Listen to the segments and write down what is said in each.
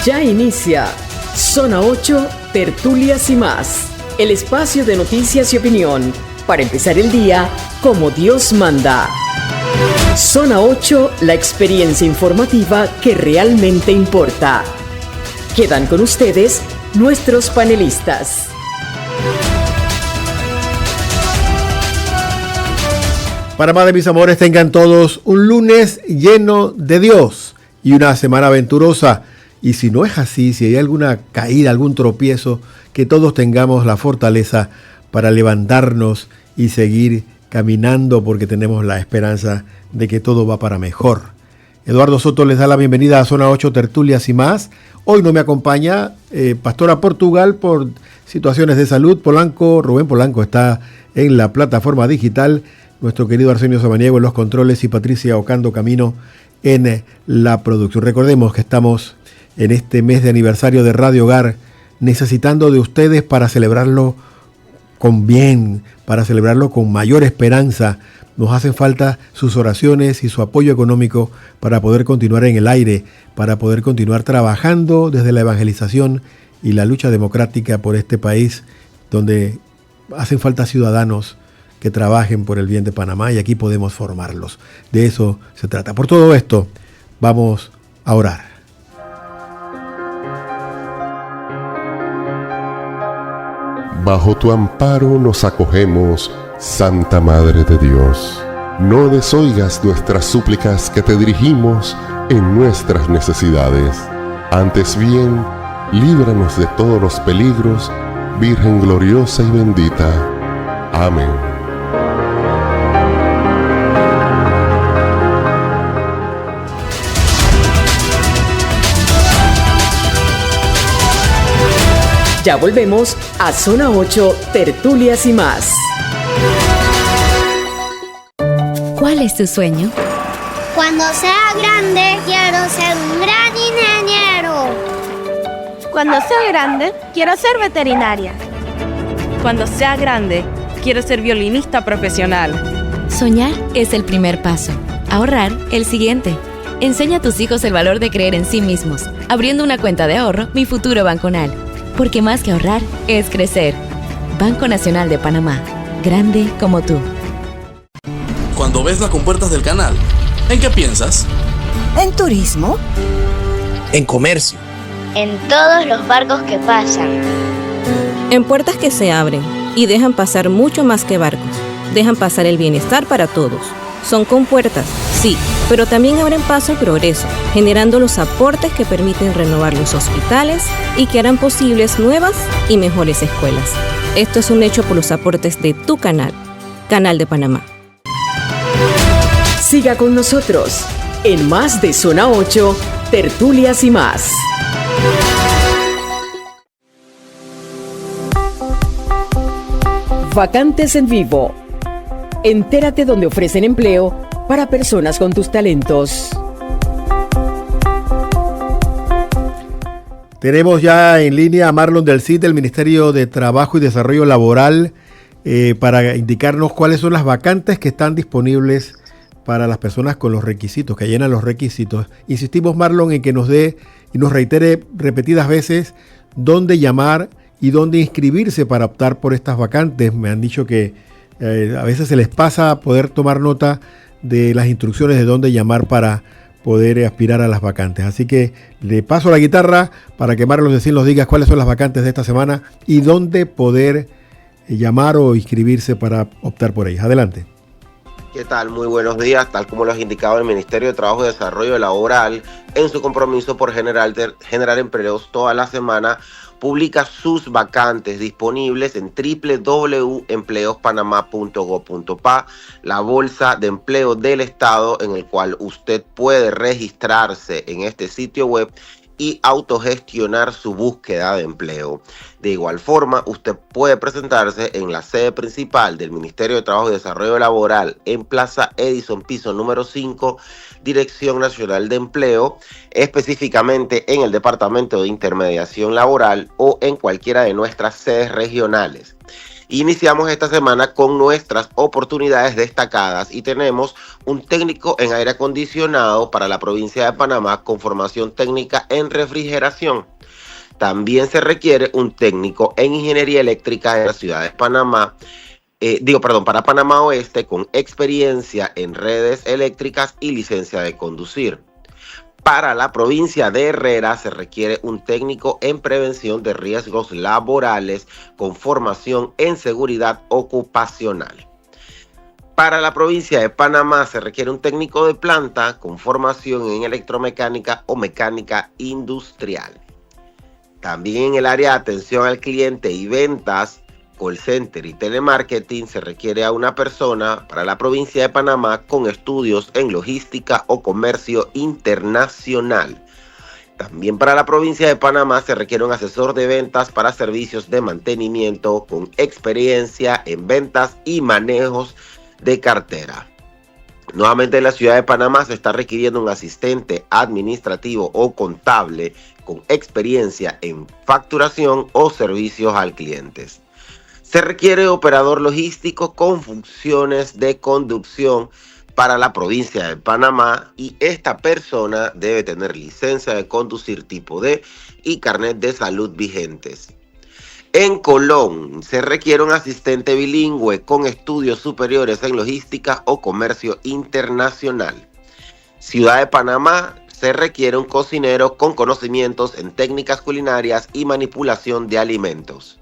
Ya inicia Zona 8, Tertulias y más. El espacio de noticias y opinión para empezar el día como Dios manda. Zona 8, la experiencia informativa que realmente importa. Quedan con ustedes nuestros panelistas. Panamá de mis amores, tengan todos un lunes lleno de Dios y una semana aventurosa. Y si no es así, si hay alguna caída, algún tropiezo, que todos tengamos la fortaleza para levantarnos y seguir caminando, porque tenemos la esperanza de que todo va para mejor. Eduardo Soto les da la bienvenida a Zona 8, Tertulias y más. Hoy no me acompaña Pastora Portugal por situaciones de salud. Rubén Polanco está en la plataforma digital. Nuestro querido Arsenio Samaniego en los controles y Patricia Ocando Camino en la producción. Recordemos que estamos en este mes de aniversario de Radio Hogar, necesitando de ustedes para celebrarlo con bien, para celebrarlo con mayor esperanza. Nos hacen falta sus oraciones y su apoyo económico para poder continuar en el aire, para poder continuar trabajando desde la evangelización y la lucha democrática por este país, donde hacen falta ciudadanos que trabajen por el bien de Panamá, y aquí podemos formarlos. De eso se trata. Por todo esto, vamos a orar. Bajo tu amparo nos acogemos, Santa Madre de Dios. No desoigas nuestras súplicas que te dirigimos en nuestras necesidades. Antes bien, líbranos de todos los peligros, Virgen gloriosa y bendita. Amén. Ya volvemos a Zona 8, Tertulias y más. ¿Cuál es tu sueño? Cuando sea grande, quiero ser un gran ingeniero. Cuando sea grande, quiero ser veterinaria. Cuando sea grande, quiero ser violinista profesional. Soñar es el primer paso. Ahorrar, el siguiente. Enseña a tus hijos el valor de creer en sí mismos, abriendo una cuenta de ahorro Mi Futuro Banconal. Porque más que ahorrar, es crecer. Banco Nacional de Panamá. Grande como tú. Cuando ves las compuertas del canal, ¿en qué piensas? En turismo. En comercio. En todos los barcos que pasan. En puertas que se abren y dejan pasar mucho más que barcos. Dejan pasar el bienestar para todos. Son compuertas, sí, pero también abren paso al progreso, generando los aportes que permiten renovar los hospitales y que harán posibles nuevas y mejores escuelas. Esto es un hecho por los aportes de tu canal, Canal de Panamá. Siga con nosotros en más de Zona 8, Tertulias y más. Vacantes en vivo. Entérate donde ofrecen empleo para personas con tus talentos. Tenemos ya en línea a Marlon del CID, del Ministerio de Trabajo y Desarrollo Laboral, para indicarnos cuáles son las vacantes que están disponibles para las personas con los requisitos, que llenan los requisitos. Insistimos, Marlon, en que nos dé y nos reitere repetidas veces dónde llamar y dónde inscribirse para optar por estas vacantes. Me han dicho que a veces se les pasa poder tomar nota de las instrucciones de dónde llamar para poder aspirar a las vacantes. Así que le paso la guitarra para que Marlon Decín nos diga cuáles son las vacantes de esta semana y dónde poder llamar o inscribirse para optar por ellas. Adelante. ¿Qué tal? Muy buenos días. Tal como lo ha indicado el Ministerio de Trabajo y Desarrollo Laboral en su compromiso por generar empleos toda la semana, publica sus vacantes disponibles en www.empleospanamá.gov.pa, la bolsa de empleo del Estado, en el cual usted puede registrarse en este sitio web y autogestionar su búsqueda de empleo. De igual forma, usted puede presentarse en la sede principal del Ministerio de Trabajo y Desarrollo Laboral en Plaza Edison, piso número 5, Dirección Nacional de Empleo, específicamente en el Departamento de Intermediación Laboral o en cualquiera de nuestras sedes regionales. Iniciamos esta semana con nuestras oportunidades destacadas y tenemos un técnico en aire acondicionado para la provincia de Panamá con formación técnica en refrigeración. También se requiere un técnico en ingeniería eléctrica en la ciudad de Panamá, para Panamá Oeste, con experiencia en redes eléctricas y licencia de conducir. Para la provincia de Herrera se requiere un técnico en prevención de riesgos laborales con formación en seguridad ocupacional. Para la provincia de Panamá se requiere un técnico de planta con formación en electromecánica o mecánica industrial. También en el área de atención al cliente y ventas, call center y telemarketing se requiere a una persona para la provincia de Panamá con estudios en logística o comercio internacional. También para la provincia de Panamá se requiere un asesor de ventas para servicios de mantenimiento con experiencia en ventas y manejos de cartera. Nuevamente en la ciudad de Panamá se está requiriendo un asistente administrativo o contable con experiencia en facturación o servicios al cliente. Se requiere operador logístico con funciones de conducción para la provincia de Panamá y esta persona debe tener licencia de conducir tipo D y carnet de salud vigentes. En Colón se requiere un asistente bilingüe con estudios superiores en logística o comercio internacional. Ciudad de Panamá se requiere un cocinero con conocimientos en técnicas culinarias y manipulación de alimentos.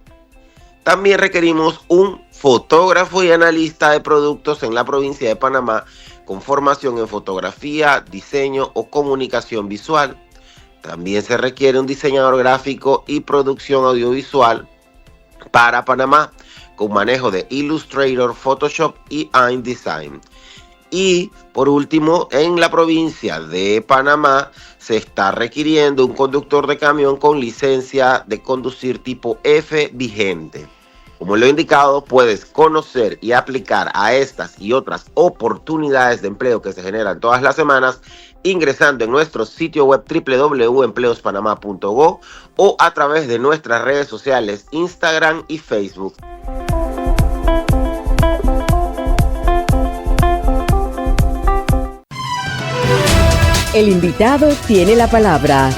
También requerimos un fotógrafo y analista de productos en la provincia de Panamá con formación en fotografía, diseño o comunicación visual. También se requiere un diseñador gráfico y producción audiovisual para Panamá con manejo de Illustrator, Photoshop y InDesign. Y por último, en la provincia de Panamá se está requiriendo un conductor de camión con licencia de conducir tipo F vigente. Como lo he indicado, puedes conocer y aplicar a estas y otras oportunidades de empleo que se generan todas las semanas ingresando en nuestro sitio web www.empleospanama.go o a través de nuestras redes sociales Instagram y Facebook. El invitado tiene la palabra.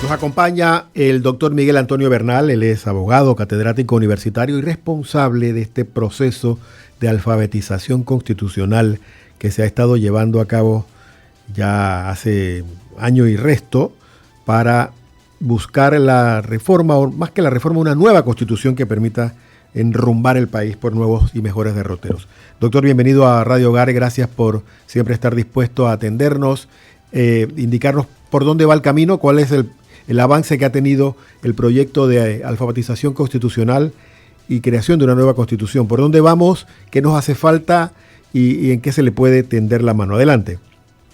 Nos acompaña el doctor Miguel Antonio Bernal. Él es abogado, catedrático universitario y responsable de este proceso de alfabetización constitucional que se ha estado llevando a cabo ya hace año y resto para buscar la reforma, o más que la reforma, una nueva constitución que permita enrumbar el país por nuevos y mejores derroteros. Doctor, bienvenido a Radio Hogar, gracias por siempre estar dispuesto a atendernos, indicarnos por dónde va el camino, cuál es el avance que ha tenido el proyecto de alfabetización constitucional y creación de una nueva constitución. ¿Por dónde vamos? ¿Qué nos hace falta? ¿Y en qué se le puede tender la mano? Adelante.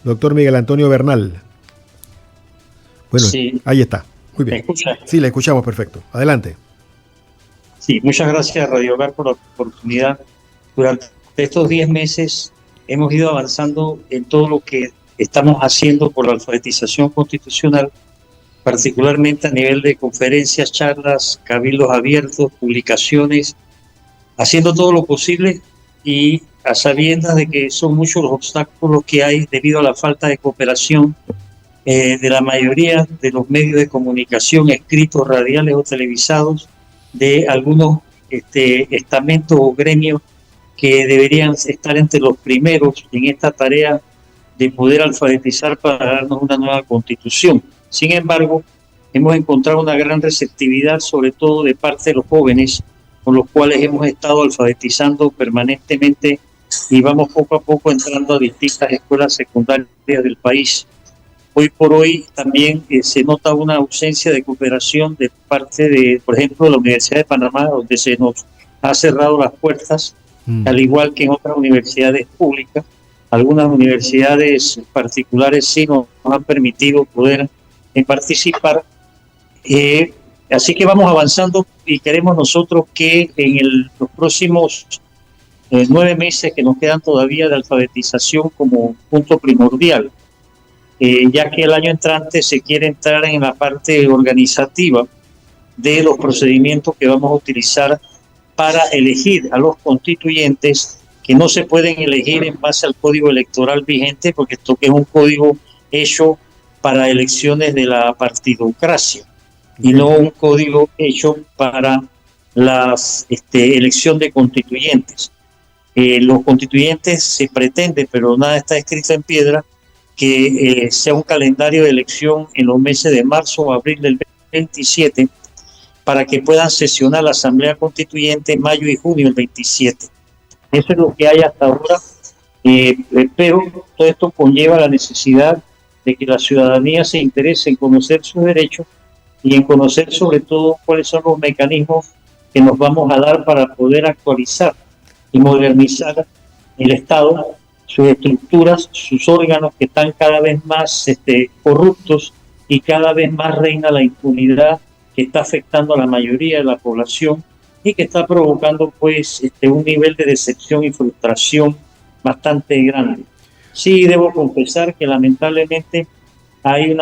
Doctor Miguel Antonio Bernal. Bueno, sí. Ahí está. Muy bien. ¿Me escucha? Sí, le escuchamos perfecto. Adelante. Sí, muchas gracias Radio Hogar por la oportunidad. Durante estos 10 meses hemos ido avanzando en todo lo que estamos haciendo por la alfabetización constitucional, particularmente a nivel de conferencias, charlas, cabildos abiertos, publicaciones, haciendo todo lo posible y a sabiendas de que son muchos los obstáculos que hay debido a la falta de cooperación de la mayoría de los medios de comunicación escritos, radiales o televisados, de algunos estamentos o gremios que deberían estar entre los primeros en esta tarea de poder alfabetizar para darnos una nueva constitución. Sin embargo, hemos encontrado una gran receptividad, sobre todo de parte de los jóvenes, con los cuales hemos estado alfabetizando permanentemente y vamos poco a poco entrando a distintas escuelas secundarias del país. Hoy por hoy también se nota una ausencia de cooperación de parte de, por ejemplo, de la Universidad de Panamá, donde se nos ha cerrado las puertas, al igual que en otras universidades públicas. Algunas universidades particulares sí nos han permitido poder participar. Así que vamos avanzando y queremos nosotros que en los próximos 9 meses que nos quedan todavía de alfabetización como punto primordial, ya que el año entrante se quiere entrar en la parte organizativa de los procedimientos que vamos a utilizar para elegir a los constituyentes, que no se pueden elegir en base al código electoral vigente, porque esto que es un código hecho para elecciones de la partidocracia y no un código hecho para la elección de constituyentes. Los constituyentes se pretende, pero nada está escrito en piedra, que sea un calendario de elección en los meses de marzo o abril del 27, para que puedan sesionar la Asamblea Constituyente en mayo y junio del 27. Eso es lo que hay hasta ahora, pero todo esto conlleva la necesidad de que la ciudadanía se interese en conocer sus derechos y en conocer sobre todo cuáles son los mecanismos que nos vamos a dar para poder actualizar y modernizar el Estado, sus estructuras, sus órganos que están cada vez más corruptos y cada vez más reina la impunidad que está afectando a la mayoría de la población y que está provocando pues un nivel de decepción y frustración bastante grande. Sí, debo confesar que lamentablemente hay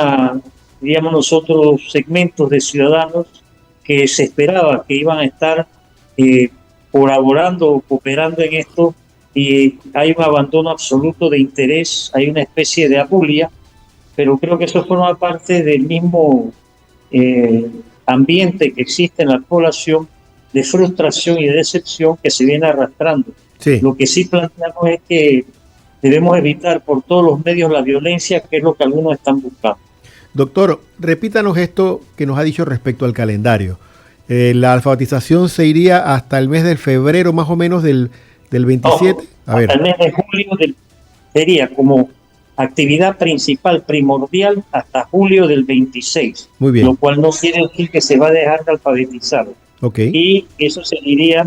digamos nosotros, segmentos de ciudadanos que se esperaba que iban a estar colaborando o cooperando en esto, y hay un abandono absoluto de interés, hay una especie de abulia, pero creo que eso forma parte del mismo ambiente que existe en la población de frustración y de decepción que se viene arrastrando. Sí. Lo que sí planteamos es que debemos evitar por todos los medios la violencia, que es lo que algunos están buscando. Doctor, repítanos esto que nos ha dicho respecto al calendario. La alfabetización se iría hasta el mes de febrero más o menos del 27. No, hasta el mes de julio sería como actividad principal, primordial, hasta julio del 26. Muy bien. Lo cual no quiere decir que se va a dejar de alfabetizar. Okay. Y eso se diría,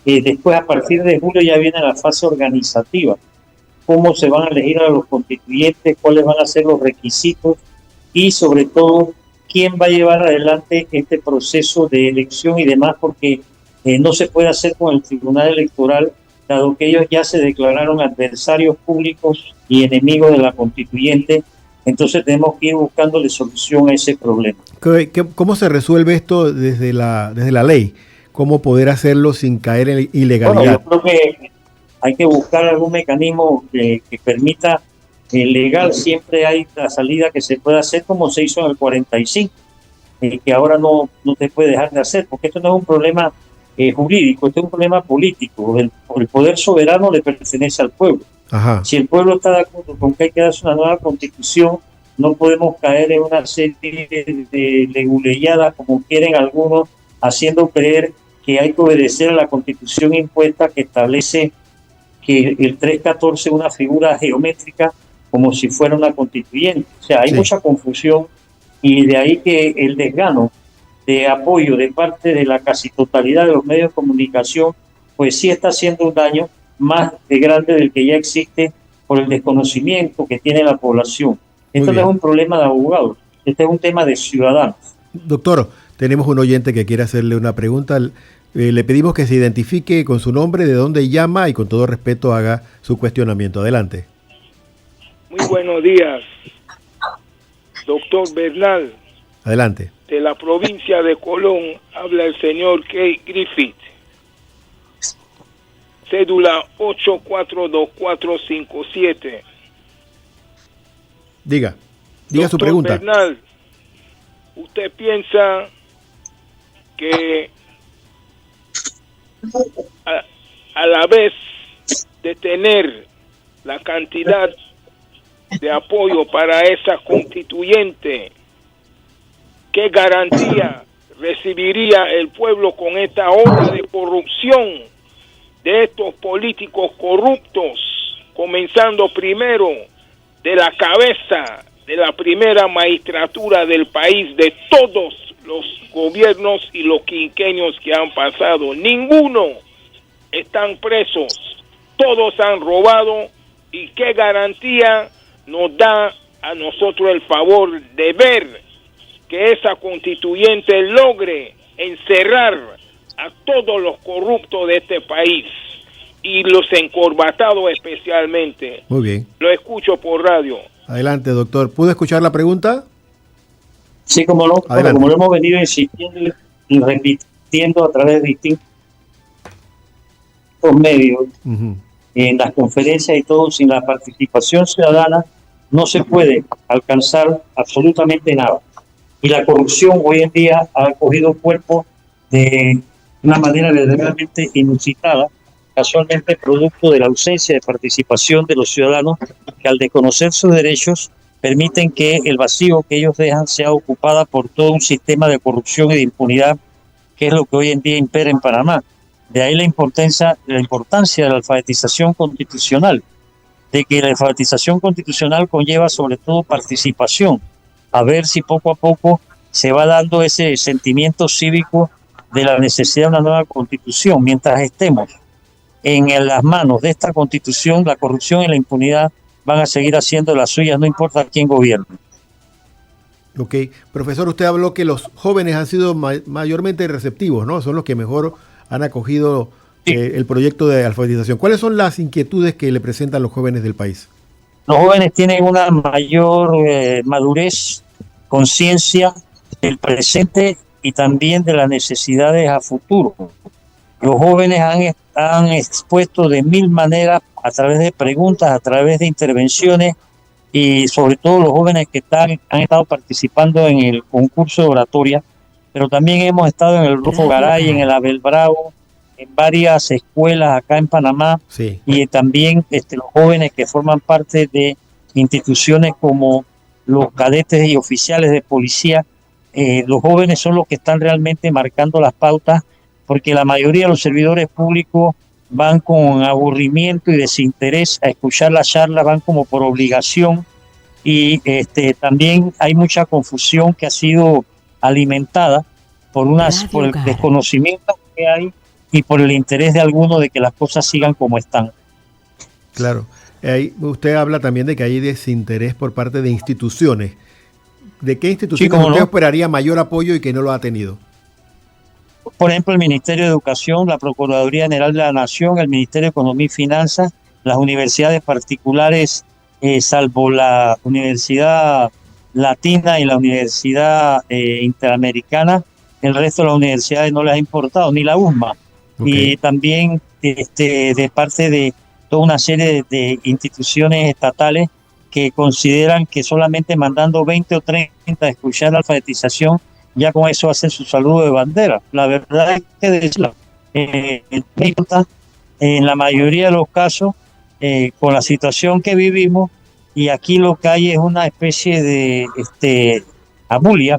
después a partir de julio ya viene la fase organizativa. Cómo se van a elegir a los constituyentes, cuáles van a ser los requisitos y sobre todo quién va a llevar adelante este proceso de elección y demás, porque no se puede hacer con el Tribunal Electoral, dado que ellos ya se declararon adversarios públicos y enemigos de la constituyente. Entonces tenemos que ir buscándole solución a ese problema. ¿Cómo se resuelve esto desde la ley? ¿Cómo poder hacerlo sin caer en ilegalidad? Bueno, yo creo que hay que buscar algún mecanismo que permita legal. Siempre hay la salida que se puede hacer como se hizo en el 45, que ahora no se puede dejar de hacer, porque esto no es un problema jurídico, esto es un problema político. El poder soberano le pertenece al pueblo. Ajá. Si el pueblo está de acuerdo con que hay que darse una nueva constitución, no podemos caer en una serie de leguleyadas, como quieren algunos, haciendo creer que hay que obedecer a la constitución impuesta, que establece que el 314 es una figura geométrica como si fuera una constituyente. O sea, hay mucha confusión, y de ahí que el desgano de apoyo de parte de la casi totalidad de los medios de comunicación, pues sí está haciendo un daño más de grande del que ya existe por el desconocimiento que tiene la población. Esto no es un problema de abogados, este es un tema de ciudadanos. Doctor, tenemos un oyente que quiere hacerle una pregunta. Le pedimos que se identifique con su nombre, de dónde llama y con todo respeto haga su cuestionamiento. Adelante. Muy buenos días, doctor Bernal. Adelante. De la provincia de Colón habla el señor Kay Griffith. Cédula 842457. Diga doctor su pregunta. Bernal, ¿usted piensa que a la vez de tener la cantidad de apoyo para esa constituyente, qué garantía recibiría el pueblo con esta ola de corrupción de estos políticos corruptos, comenzando primero de la cabeza de la primera magistratura del país, de todos los gobiernos y los quinquenios que han pasado? Ninguno están presos, todos han robado. ¿Y qué garantía nos da a nosotros el favor de ver que esa constituyente logre encerrar a todos los corruptos de este país y los encorbatados especialmente? Muy bien. Lo escucho por radio. Adelante, doctor. ¿Pudo escuchar la pregunta? Sí, como no, como lo hemos venido insistiendo y repitiendo a través de distintos medios, en las conferencias y todo, sin la participación ciudadana no se puede alcanzar absolutamente nada. Y la corrupción hoy en día ha cogido cuerpo de una manera verdaderamente inusitada, casualmente producto de la ausencia de participación de los ciudadanos, que al desconocer sus derechos permiten que el vacío que ellos dejan sea ocupada por todo un sistema de corrupción y de impunidad, que es lo que hoy en día impera en Panamá. De ahí la importancia de la alfabetización constitucional, de que la alfabetización constitucional conlleva sobre todo participación, a ver si poco a poco se va dando ese sentimiento cívico de la necesidad de una nueva constitución. Mientras estemos en las manos de esta constitución, la corrupción y la impunidad van a seguir haciendo las suyas, no importa quién gobierne. Ok, profesor, usted habló que los jóvenes han sido mayormente receptivos, ¿no? Son los que mejor han acogido el proyecto de alfabetización. ¿Cuáles son las inquietudes que le presentan los jóvenes del país? Los jóvenes tienen una mayor madurez, conciencia del presente y también de las necesidades a futuro. Los jóvenes han expuesto de mil maneras, a través de preguntas, a través de intervenciones, y sobre todo los jóvenes que han estado participando en el concurso de oratoria, pero también hemos estado en el Rufo Garay, en el Abel Bravo, en varias escuelas acá en Panamá, y también los jóvenes que forman parte de instituciones como los cadetes y oficiales de policía. Los jóvenes son los que están realmente marcando las pautas, porque la mayoría de los servidores públicos van con aburrimiento y desinterés a escuchar las charlas, van como por obligación, y también hay mucha confusión que ha sido alimentada por el desconocimiento que hay y por el interés de algunos de que las cosas sigan como están. Claro. Usted habla también de que hay desinterés por parte de instituciones. ¿De qué instituciones usted esperaría mayor apoyo y que no lo ha tenido? Por ejemplo, el Ministerio de Educación, la Procuraduría General de la Nación, el Ministerio de Economía y Finanzas, las universidades particulares, salvo la Universidad Latina y la Universidad Interamericana, el resto de las universidades no les ha importado, ni la USMA. Y también de parte de toda una serie de instituciones estatales que consideran que solamente mandando 20 o 30 a escuchar la alfabetización, ya con eso hacen su saludo de bandera. La verdad es que en la mayoría de los casos, con la situación que vivimos, y aquí lo que hay es una especie de abulia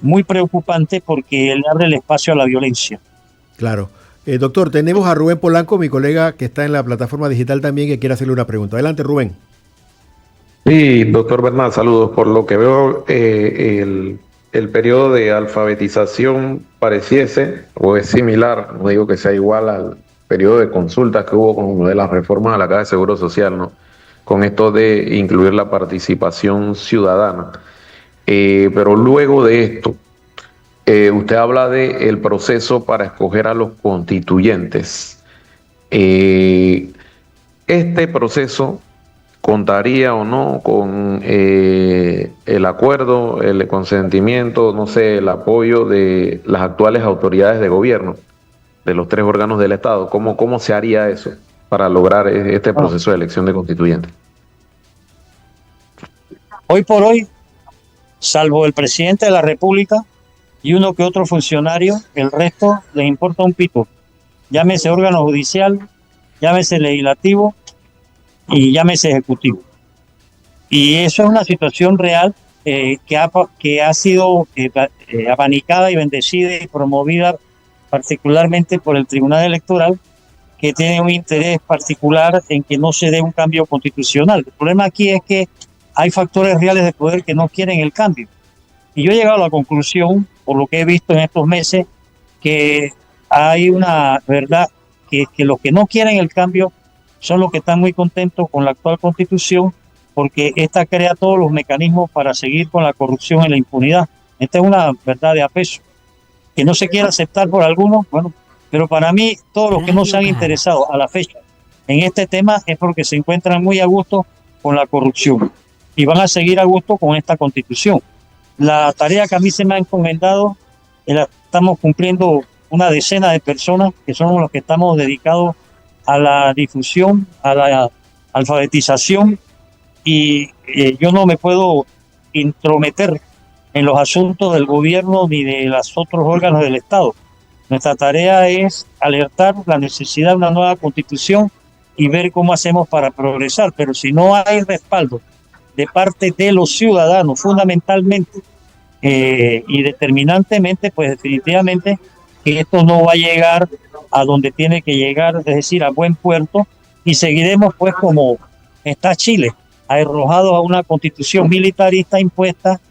muy preocupante, porque le abre el espacio a la violencia. Claro. Doctor, tenemos a Rubén Polanco, mi colega que está en la plataforma digital también, que quiere hacerle una pregunta. Adelante, Rubén. Sí, doctor Bernal, saludos. Por lo que veo, el periodo de alfabetización pareciese, o es similar, no digo que sea igual al periodo de consultas que hubo con de las reformas a la Caja de Seguro Social, ¿no? Con esto de incluir la participación ciudadana. Pero luego de esto, usted habla del proceso para escoger a los constituyentes. ¿Este proceso contaría o no con el acuerdo, el consentimiento, no sé, el apoyo de las actuales autoridades de gobierno, de los tres órganos del Estado? ¿Cómo se haría eso para lograr este proceso de elección de constituyentes? Hoy por hoy, salvo el presidente de la República y uno que otro funcionario, el resto les importa un pito. Llámese órgano judicial, llámese legislativo y llámese ejecutivo. Y eso es una situación real que ha sido abanicada y bendecida y promovida particularmente por el Tribunal Electoral, que tiene un interés particular en que no se dé un cambio constitucional. El problema aquí es que hay factores reales de poder que no quieren el cambio. Y yo he llegado a la conclusión, por lo que he visto en estos meses, que hay una verdad, que los que no quieren el cambio son los que están muy contentos con la actual Constitución, porque esta crea todos los mecanismos para seguir con la corrupción y la impunidad. Esta es una verdad de apeso, que no se quiere aceptar por algunos, bueno, pero para mí todos los que no se han interesado a la fecha en este tema es porque se encuentran muy a gusto con la corrupción. y van a seguir a gusto con esta constitución. La tarea que a mí se me ha encomendado, la estamos cumpliendo una decena de personas que somos los que estamos dedicados a la difusión, a la alfabetización, y yo no me puedo intrometer en los asuntos del gobierno ni de los otros órganos del Estado. Nuestra tarea es alertar la necesidad de una nueva constitución y ver cómo hacemos para progresar, pero si no hay respaldo de parte de los ciudadanos fundamentalmente y determinantemente, pues definitivamente que esto no va a llegar a donde tiene que llegar, es decir, a buen puerto, y seguiremos pues como está Chile, arrojados a una constitución militarista impuesta,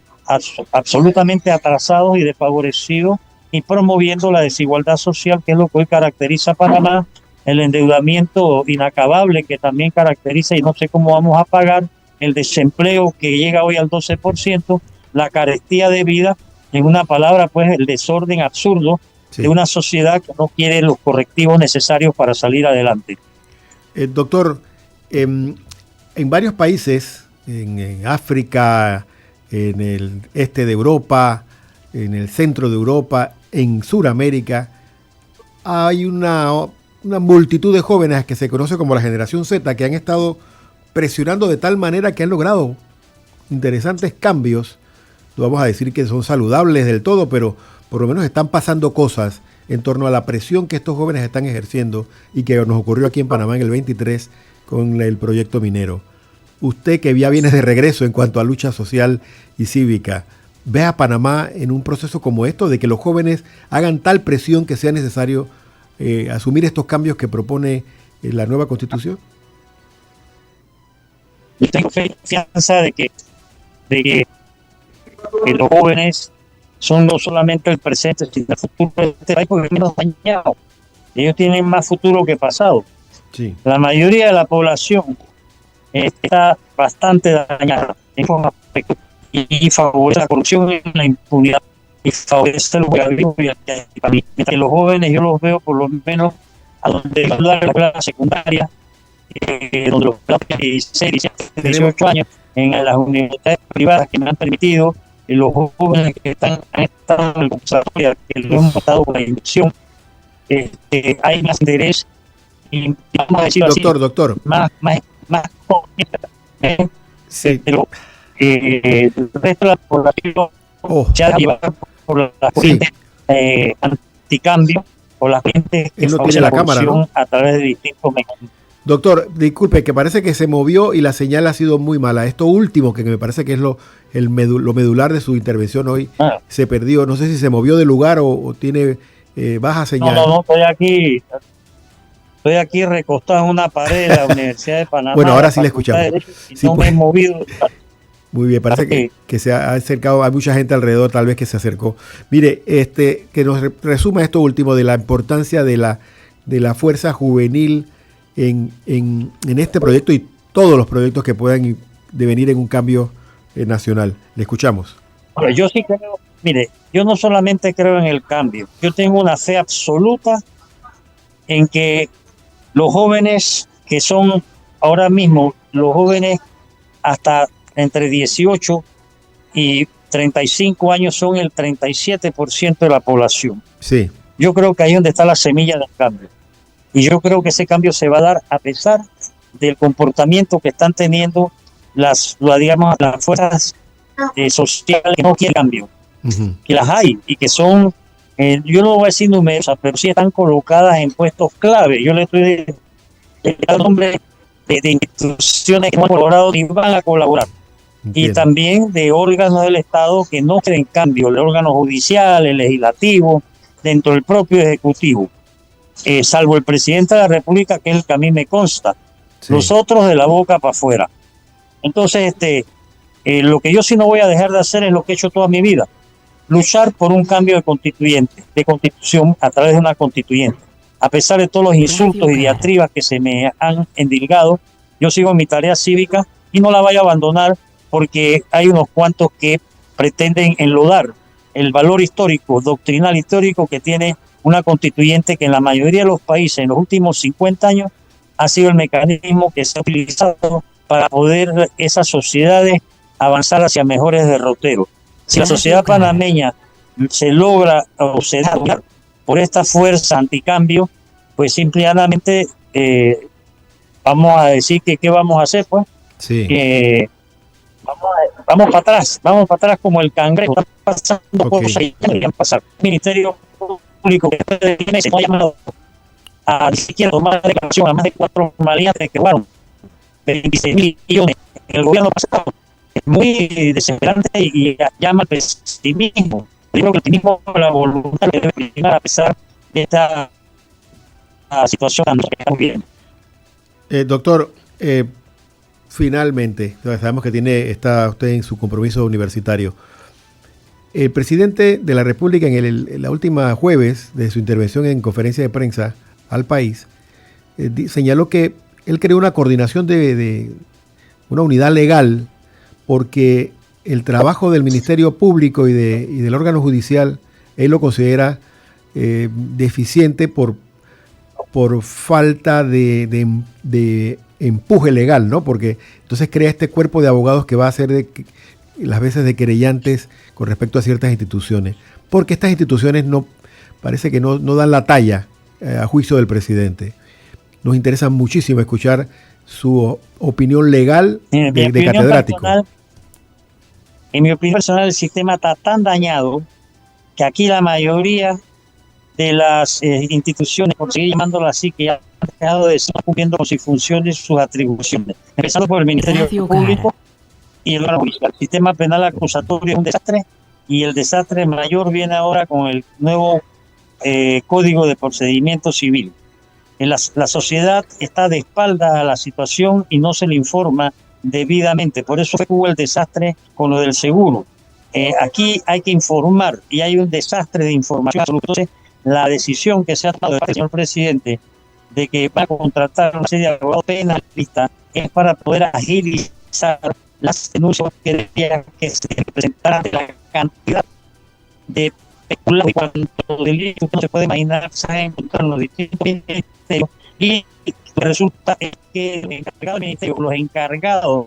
absolutamente atrasados y desfavorecidos, y promoviendo la desigualdad social, que es lo que hoy caracteriza a Panamá, el endeudamiento inacabable que también caracteriza, y no sé cómo vamos a pagar, el desempleo que llega hoy al 12%, la carestía de vida, en una palabra, pues el desorden absurdo de una sociedad que no quiere los correctivos necesarios para salir adelante. Doctor, en varios países, en África, en el este de Europa, en el centro de Europa, en Sudamérica, hay una multitud de jóvenes que se conoce como la generación Z, que han estado presionando de tal manera que han logrado interesantes cambios. No vamos a decir que son saludables del todo, pero por lo menos están pasando cosas en torno a la presión que estos jóvenes están ejerciendo y que nos ocurrió aquí en Panamá en el 23 con el proyecto minero. Usted, que ya viene de regreso en cuanto a lucha social y cívica, ¿ve a Panamá en un proceso como esto, de que los jóvenes hagan tal presión que sea necesario asumir estos cambios que propone la nueva Constitución? Yo tengo confianza de que los jóvenes son no solamente el presente, sino el futuro de este país, porque es menos dañado. Ellos tienen más futuro que pasado. Sí. La mayoría de la población está bastante dañada en forma aspecto, y favorece la corrupción y la impunidad, y favorece los gobiernos. Mientras que los jóvenes, yo los veo por lo menos a donde la escuela secundaria, donde los de 16, 17, 18 años, en las universidades privadas que me han permitido, los jóvenes que han estado en el conservatorio, que lo hemos votado por la inversión, hay más interés y, vamos a decir doctor. Más sí. Pero el resto de la población ya llevada por la corriente anticambio, por la gente que favorece la corrupción, ¿no?, a través de distintos mecanismos. Doctor, disculpe, que parece que se movió y la señal ha sido muy mala. Esto último, que me parece que es lo medular de su intervención hoy, se perdió. No sé si se movió de lugar o tiene baja señal. No, estoy aquí recostado en una pared de la Universidad de Panamá. Bueno, ahora sí le escuchamos. Sí, no me he movido. Muy bien, parece que se ha acercado, hay mucha gente alrededor tal vez que se acercó. Mire, que nos resuma esto último de la importancia de la fuerza juvenil en este proyecto y todos los proyectos que puedan devenir en un cambio nacional. Le escuchamos. Bueno, yo sí creo, mire, yo no solamente creo en el cambio, yo tengo una fe absoluta en que los jóvenes que son ahora mismo, los jóvenes hasta entre 18 y 35 años son el 37% de la población. Sí. Yo creo que ahí es donde está la semilla del cambio. Y yo creo que ese cambio se va a dar a pesar del comportamiento que están teniendo las fuerzas sociales que no quieren cambio, que las hay y que son, yo no voy a decir numerosas, pero sí están colocadas en puestos clave. Yo le estoy dando nombre de instituciones que no han colaborado ni van a colaborar. Entiendo. Y también de órganos del Estado que no quieren cambio, el órgano judicial, el legislativo, dentro del propio ejecutivo. Salvo el presidente de la República, que es el que a mí me consta. Sí. Los otros de la boca para afuera. Entonces, lo que yo sí no voy a dejar de hacer es lo que he hecho toda mi vida: luchar por un cambio de constitución a través de una constituyente. A pesar de todos los insultos y diatribas que se me han endilgado, yo sigo en mi tarea cívica y no la voy a abandonar, porque hay unos cuantos que pretenden enlodar el valor histórico, doctrinal histórico que tiene una constituyente que en la mayoría de los países en los últimos 50 años ha sido el mecanismo que se ha utilizado para poder esas sociedades avanzar hacia mejores derroteros. Si la sociedad panameña se logra o se da por esta fuerza anticambio, pues simplemente vamos a decir que ¿qué vamos a hacer? Pues sí. Vamos para atrás como el cangrejo. Están pasando cosas y deberían pasar. El Ministerio Público que después de meses no ha llamado a ni siquiera tomar declaración a más de 4 maleantes que robaron 26 millones en el gobierno pasado. Es muy desesperante y llama al pesimismo. Yo creo que el optimismo es la voluntad que debe primar a pesar de esta situación tan que estamos viviendo. Doctor, finalmente, sabemos que está usted en su compromiso universitario. El presidente de la República en la última jueves de su intervención en conferencia de prensa al país, señaló que él creó una coordinación de una unidad legal porque el trabajo del Ministerio Público y del órgano judicial, él lo considera deficiente por falta de empuje legal, ¿no? Porque entonces crea este cuerpo de abogados que va a ser las veces de querellantes con respecto a ciertas instituciones, porque estas instituciones parece que no dan la talla a juicio del presidente. Nos interesa muchísimo escuchar su opinión legal de catedrático. En mi opinión personal, el sistema está tan dañado que aquí la mayoría de las instituciones, por seguir llamándolas así, que ya han dejado de estar cumpliendo con sus funciones, sus atribuciones. Empezando por el Ministerio Público y el órgano judicial. El sistema penal acusatorio es un desastre y el desastre mayor viene ahora con el nuevo Código de Procedimiento Civil. La sociedad está de espaldas a la situación y no se le informa debidamente. Por eso hubo el desastre con lo del seguro. Aquí hay que informar y hay un desastre de información. Entonces, la decisión que se ha tomado del señor presidente de que va a contratar una serie de abogados penalistas es para poder agilizar las denuncias que se presentaran de la cantidad de especulados y cuántos delitos no se puede imaginar se han encontrado en los distintos ministerios, y resulta que los encargados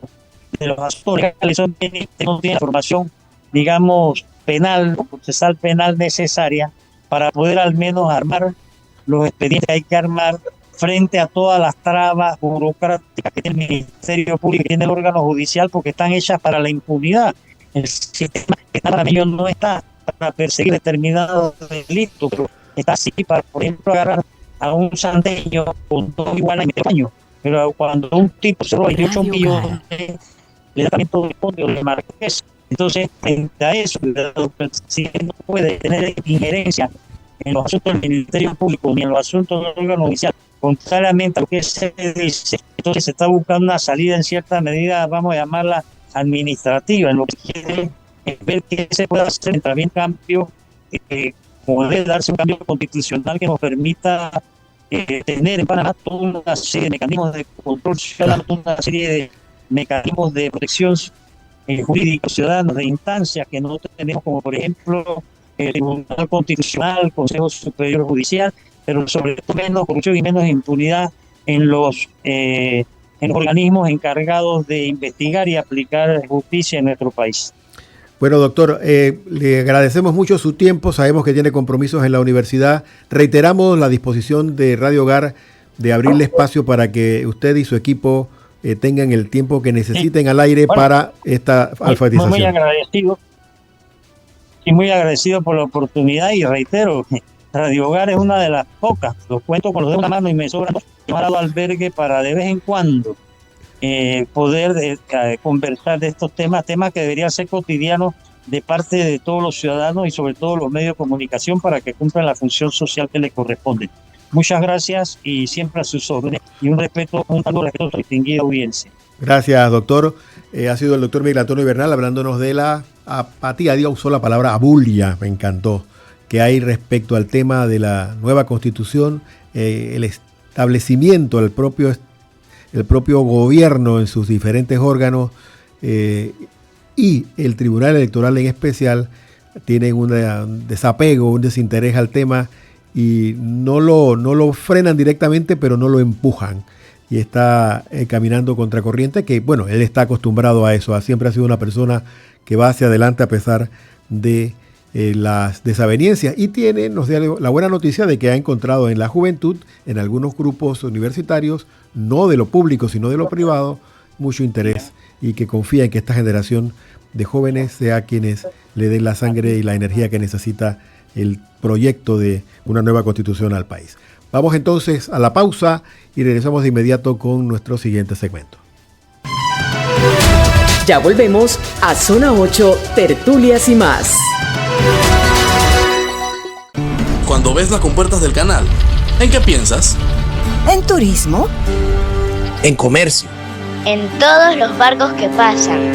de los asuntos legales no tienen información, digamos, penal o procesal penal necesaria para poder al menos armar los expedientes que hay que armar frente a todas las trabas burocráticas que tiene el Ministerio Público y tiene el órgano judicial, porque están hechas para la impunidad. El sistema panameño no está para perseguir determinados delitos, pero está así para, por ejemplo, agarrar a un sandeño con 2 iguanas y medio años. Pero cuando un tipo se roba 28 millones, le da también todo el fondo de Marqués. Entonces, frente a eso, el presidente no puede tener injerencia en los asuntos del Ministerio Público ni en los asuntos del órgano judicial, contrariamente a lo que se dice. Entonces se está buscando una salida en cierta medida, vamos a llamarla administrativa, en lo que quiere ver qué se puede hacer mientras bien cambio, poder darse un cambio constitucional que nos permita tener en Panamá toda una serie de mecanismos de control ciudadano, toda una serie de mecanismos de protección jurídicos ciudadanos, de instancias que nosotros tenemos, como por ejemplo el Tribunal Constitucional, Consejo Superior Judicial, pero sobre todo menos corrupción y menos impunidad en los organismos encargados de investigar y aplicar justicia en nuestro país. Bueno, doctor, le agradecemos mucho su tiempo, sabemos que tiene compromisos en la universidad. Reiteramos la disposición de Radio Hogar de abrirle espacio para que usted y su equipo tengan el tiempo que necesiten al aire para esta alfabetización. Muy agradecido por la oportunidad y reitero, Radio Hogar es una de las pocas, lo cuento con los dedos de una mano y me sobra llamado albergue para de vez en cuando poder conversar de estos temas que deberían ser cotidianos de parte de todos los ciudadanos y sobre todo los medios de comunicación para que cumplan la función social que les corresponde. Muchas gracias y siempre a sus órdenes y un saludo respetuoso, distinguida audiencia. Gracias, doctor. Ha sido el doctor Miguel Antonio Bernal hablándonos de la apatía, usó la palabra abulia, me encantó, que hay respecto al tema de la nueva constitución, el establecimiento del propio gobierno en sus diferentes órganos y el Tribunal Electoral en especial tienen un desapego, un desinterés al tema y no lo frenan directamente, pero no lo empujan. y está caminando contracorriente, que bueno, él está acostumbrado a eso, siempre ha sido una persona que va hacia adelante a pesar de las desavenencias, y nos da la buena noticia de que ha encontrado en la juventud, en algunos grupos universitarios, no de lo público sino de lo privado, mucho interés, y que confía en que esta generación de jóvenes sea quienes le den la sangre y la energía que necesita el proyecto de una nueva constitución al país. Vamos entonces a la pausa y regresamos de inmediato con nuestro siguiente segmento. Ya volvemos a Zona 8, Tertulias y más. Cuando ves las compuertas del canal, ¿en qué piensas? En turismo. En comercio. En todos los barcos que pasan.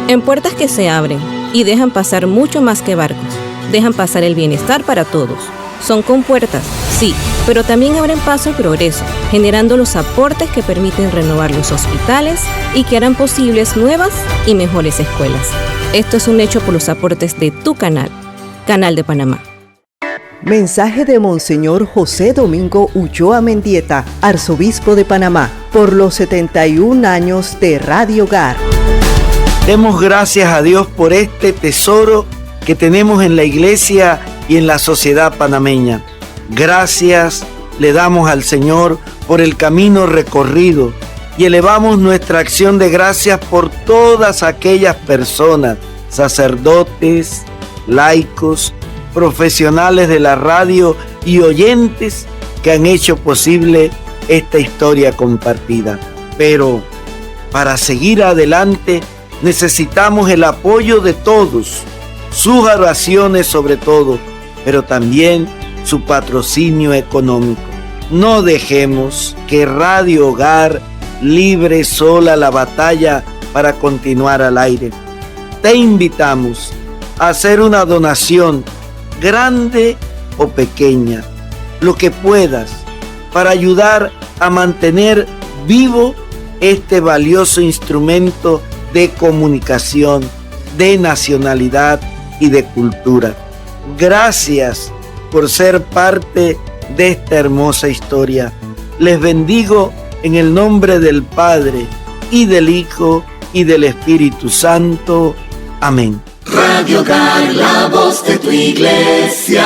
En puertas que se abren y dejan pasar mucho más que barcos. Dejan pasar el bienestar para todos. Son compuertas, sí, pero también abren paso al progreso, generando los aportes que permiten renovar los hospitales y que harán posibles nuevas y mejores escuelas. Esto es un hecho por los aportes de tu canal, Canal de Panamá. Mensaje de Monseñor José Domingo Ulloa Mendieta, arzobispo de Panamá, por los 71 años de Radio Hogar. Demos gracias a Dios por este tesoro que tenemos en la iglesia y en la sociedad panameña. Gracias le damos al Señor por el camino recorrido y elevamos nuestra acción de gracias por todas aquellas personas, sacerdotes, laicos, profesionales de la radio y oyentes que han hecho posible esta historia compartida. Pero para seguir adelante necesitamos el apoyo de todos, sus oraciones sobre todo, pero también su patrocinio económico. No dejemos que Radio Hogar libre sola la batalla para continuar al aire. Te invitamos a hacer una donación, grande o pequeña, lo que puedas, para ayudar a mantener vivo este valioso instrumento de comunicación, de nacionalidad y de cultura. Gracias por ser parte de esta hermosa historia. Les bendigo en el nombre del Padre, y del Hijo, y del Espíritu Santo. Amén. Radio Hogar, la voz de tu iglesia.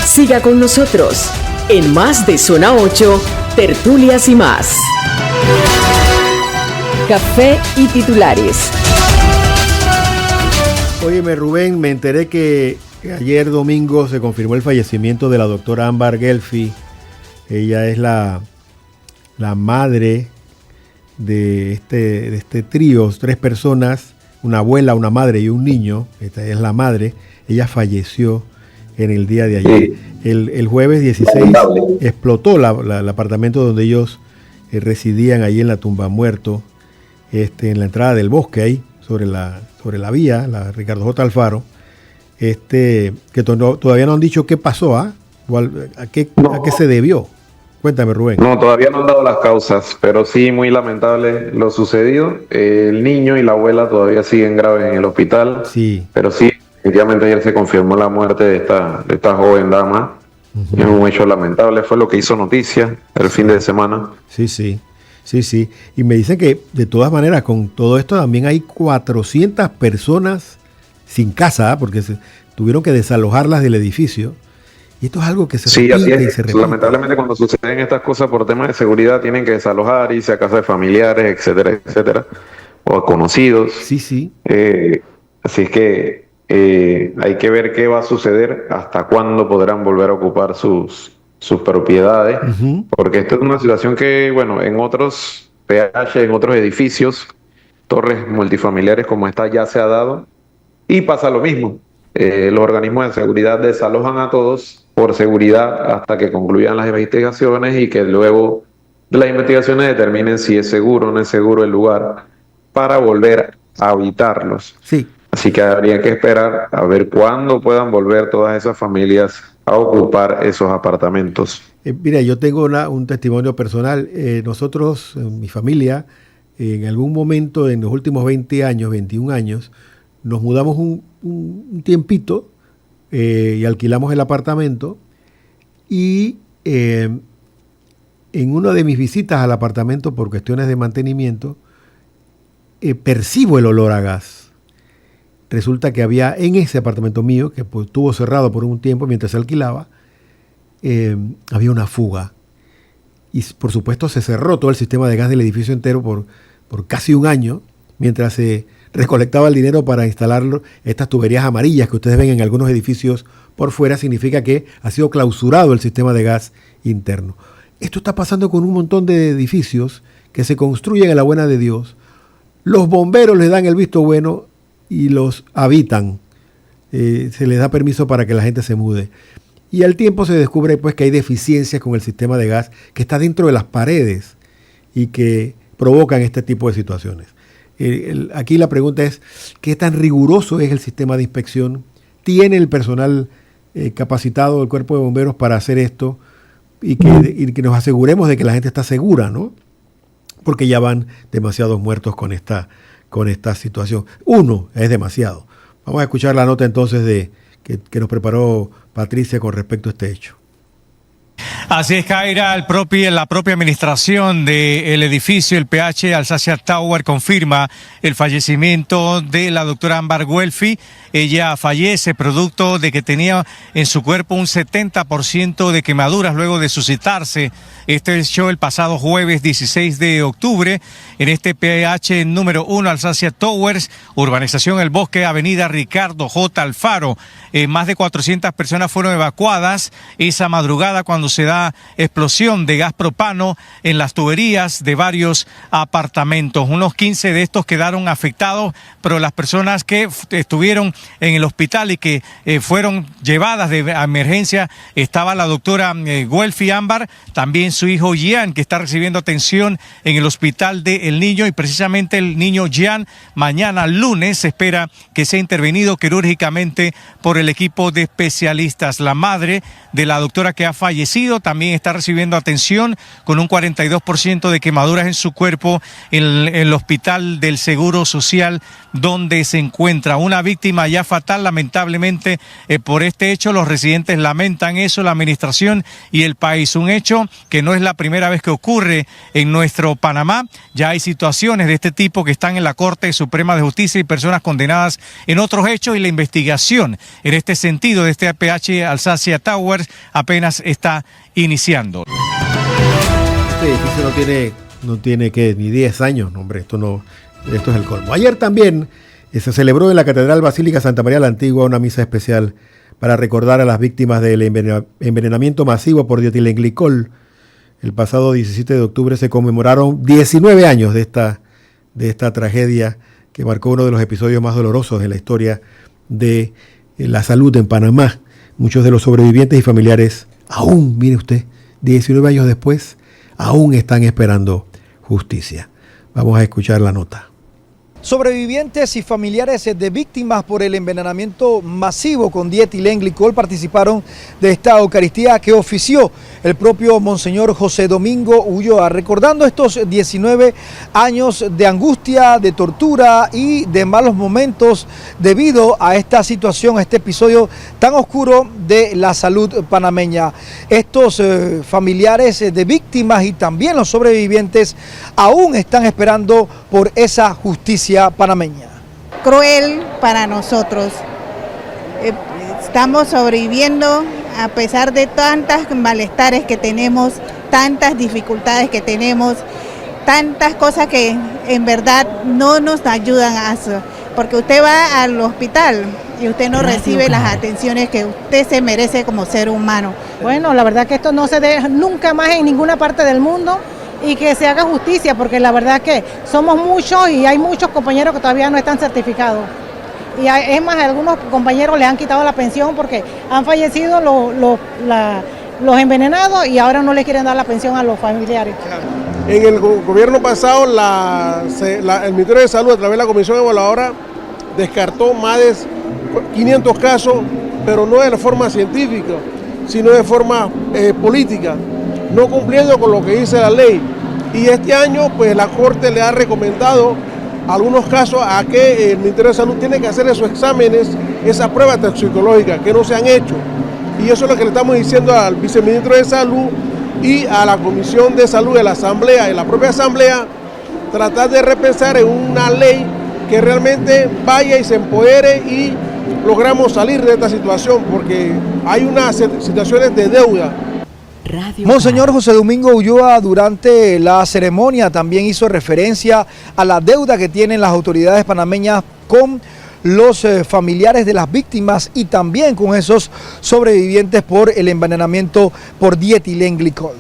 Siga con nosotros en más de Zona 8, Tertulias y más. Café y titulares. Óyeme, Rubén, me enteré que ayer domingo se confirmó el fallecimiento de la doctora Ámbar Guelfi. Ella es la madre de este trío, 3 personas, una abuela, una madre y un niño. Esta es la madre. Ella falleció en el día de ayer. Sí. El jueves 16 explotó el apartamento donde ellos residían, ahí en la Tumba Muerto, en la entrada del bosque, ahí sobre la vía, la Ricardo J. Alfaro, que todavía no han dicho qué pasó, ¿a qué se debió? Cuéntame, Rubén. No, todavía no han dado las causas, pero sí, muy lamentable lo sucedido. El niño y la abuela todavía siguen graves en el hospital. Sí. Pero sí, efectivamente ayer se confirmó la muerte de esta joven dama. Uh-huh. Es un hecho lamentable, fue lo que hizo noticia el fin de semana. Sí. Y me dicen que de todas maneras con todo esto también hay 400 personas sin casa, porque tuvieron que desalojarlas del edificio. Y esto es algo que se repite y se repite. Lamentablemente cuando suceden estas cosas por temas de seguridad tienen que desalojar, irse a casa de familiares, etcétera, o a conocidos. Sí. Así es que hay que ver qué va a suceder, hasta cuándo podrán volver a ocupar sus propiedades, uh-huh. Porque esto es una situación que, bueno, en otros PH, en otros edificios, torres multifamiliares como esta ya se ha dado, y pasa lo mismo. Los organismos de seguridad desalojan a todos por seguridad hasta que concluyan las investigaciones y que luego de las investigaciones determinen si es seguro o no es seguro el lugar para volver a habitarlos. Sí. Así que habría que esperar a ver cuándo puedan volver todas esas familias a ocupar esos apartamentos. Mira, yo tengo un testimonio personal. Nosotros, mi familia, en algún momento en los últimos 21 años, nos mudamos un tiempito y alquilamos el apartamento y en una de mis visitas al apartamento por cuestiones de mantenimiento, percibo el olor a gas. Resulta que había en ese apartamento mío, que pues, estuvo cerrado por un tiempo mientras se alquilaba, había una fuga. Y por supuesto se cerró todo el sistema de gas del edificio entero por casi un año, mientras se recolectaba el dinero para instalar estas tuberías amarillas que ustedes ven en algunos edificios por fuera. Significa que ha sido clausurado el sistema de gas interno. Esto está pasando con un montón de edificios que se construyen a la buena de Dios. Los bomberos les dan el visto bueno y los habitan. Se les da permiso para que la gente se mude. Y al tiempo se descubre pues que hay deficiencias con el sistema de gas que está dentro de las paredes y que provocan este tipo de situaciones. Aquí la pregunta es, ¿qué tan riguroso es el sistema de inspección? ¿Tiene el personal capacitado del cuerpo de bomberos para hacer esto? Y que nos aseguremos de que la gente está segura, ¿no? Porque ya van demasiados muertos con esta situación. Uno es demasiado. Vamos a escuchar la nota entonces que nos preparó Patricia con respecto a este hecho. Así es, Kaira, la propia administración del edificio, el PH Alsacia Tower, confirma el fallecimiento de la doctora Ámbar Guelfi. Ella fallece producto de que tenía en su cuerpo un 70% de quemaduras luego de suscitarse este hecho el pasado jueves 16 de octubre en este PH número 1 Alsacia Towers, urbanización El Bosque, avenida Ricardo J. Alfaro. Más de 400 personas fueron evacuadas esa madrugada cuando se da explosión de gas propano en las tuberías de varios apartamentos. Unos 15 de estos quedaron afectados, pero las personas que estuvieron en el hospital y que fueron llevadas de emergencia, estaba la doctora Guelfi Ámbar, también su hijo Gian, que está recibiendo atención en el hospital de El Niño, y precisamente el niño Gian mañana lunes se espera que sea intervenido quirúrgicamente por el equipo de especialistas. La madre de la doctora que ha fallecido también está recibiendo atención con un 42% de quemaduras en su cuerpo en el hospital del Seguro Social donde se encuentra. Una víctima ya fatal, lamentablemente, por este hecho. Los residentes lamentan eso, la administración y el país. Un hecho que no es la primera vez que ocurre en nuestro Panamá. Ya hay situaciones de este tipo que están en la Corte Suprema de Justicia y personas condenadas en otros hechos, y la investigación en este sentido de este PH Alsacia Towers apenas está iniciando. Este edificio no tiene que ni 10 años, no, hombre, esto es el colmo. Ayer también se celebró en la Catedral Basílica Santa María la Antigua una misa especial para recordar a las víctimas del envenenamiento masivo por dietilenglicol. El pasado 17 de octubre se conmemoraron 19 años de esta tragedia que marcó uno de los episodios más dolorosos en la historia de la salud en Panamá. Muchos de los sobrevivientes y familiares aún, mire usted, 19 años después, aún están esperando justicia. Vamos a escuchar la nota. Sobrevivientes y familiares de víctimas por el envenenamiento masivo con dietilenglicol participaron de esta Eucaristía que ofició el propio Monseñor José Domingo Ulloa, recordando estos 19 años de angustia, de tortura y de malos momentos debido a esta situación, a este episodio tan oscuro de la salud panameña. Estos familiares de víctimas y también los sobrevivientes aún están esperando por esa justicia panameña. Cruel para nosotros. Estamos sobreviviendo a pesar de tantas malestares que tenemos, tantas dificultades que tenemos, tantas cosas que en verdad no nos ayudan a eso. Porque usted va al hospital y usted no recibe las atenciones que usted se merece como ser humano. Bueno, la verdad que esto no se deja nunca más en ninguna parte del mundo, y que se haga justicia, porque la verdad que somos muchos y hay muchos compañeros que todavía no están certificados. Y es más, a algunos compañeros les han quitado la pensión porque han fallecido los envenenados y ahora no les quieren dar la pensión a los familiares. En el gobierno pasado, el Ministerio de Salud, a través de la Comisión Evaluadora, descartó más de 500 casos, pero no de forma científica, sino de forma política, no cumpliendo con lo que dice la ley. Y este año pues la Corte le ha recomendado algunos casos a que el Ministerio de Salud tiene que hacer esos exámenes, esas pruebas toxicológicas que no se han hecho. Y eso es lo que le estamos diciendo al viceministro de Salud, y a la Comisión de Salud de la Asamblea, en la propia Asamblea, tratar de repensar en una ley que realmente vaya y se empodere y logramos salir de esta situación, porque hay unas situaciones de deuda. Monseñor José Domingo Ulloa durante la ceremonia también hizo referencia a la deuda que tienen las autoridades panameñas con los familiares de las víctimas y también con esos sobrevivientes por el envenenamiento por dietilenglicol.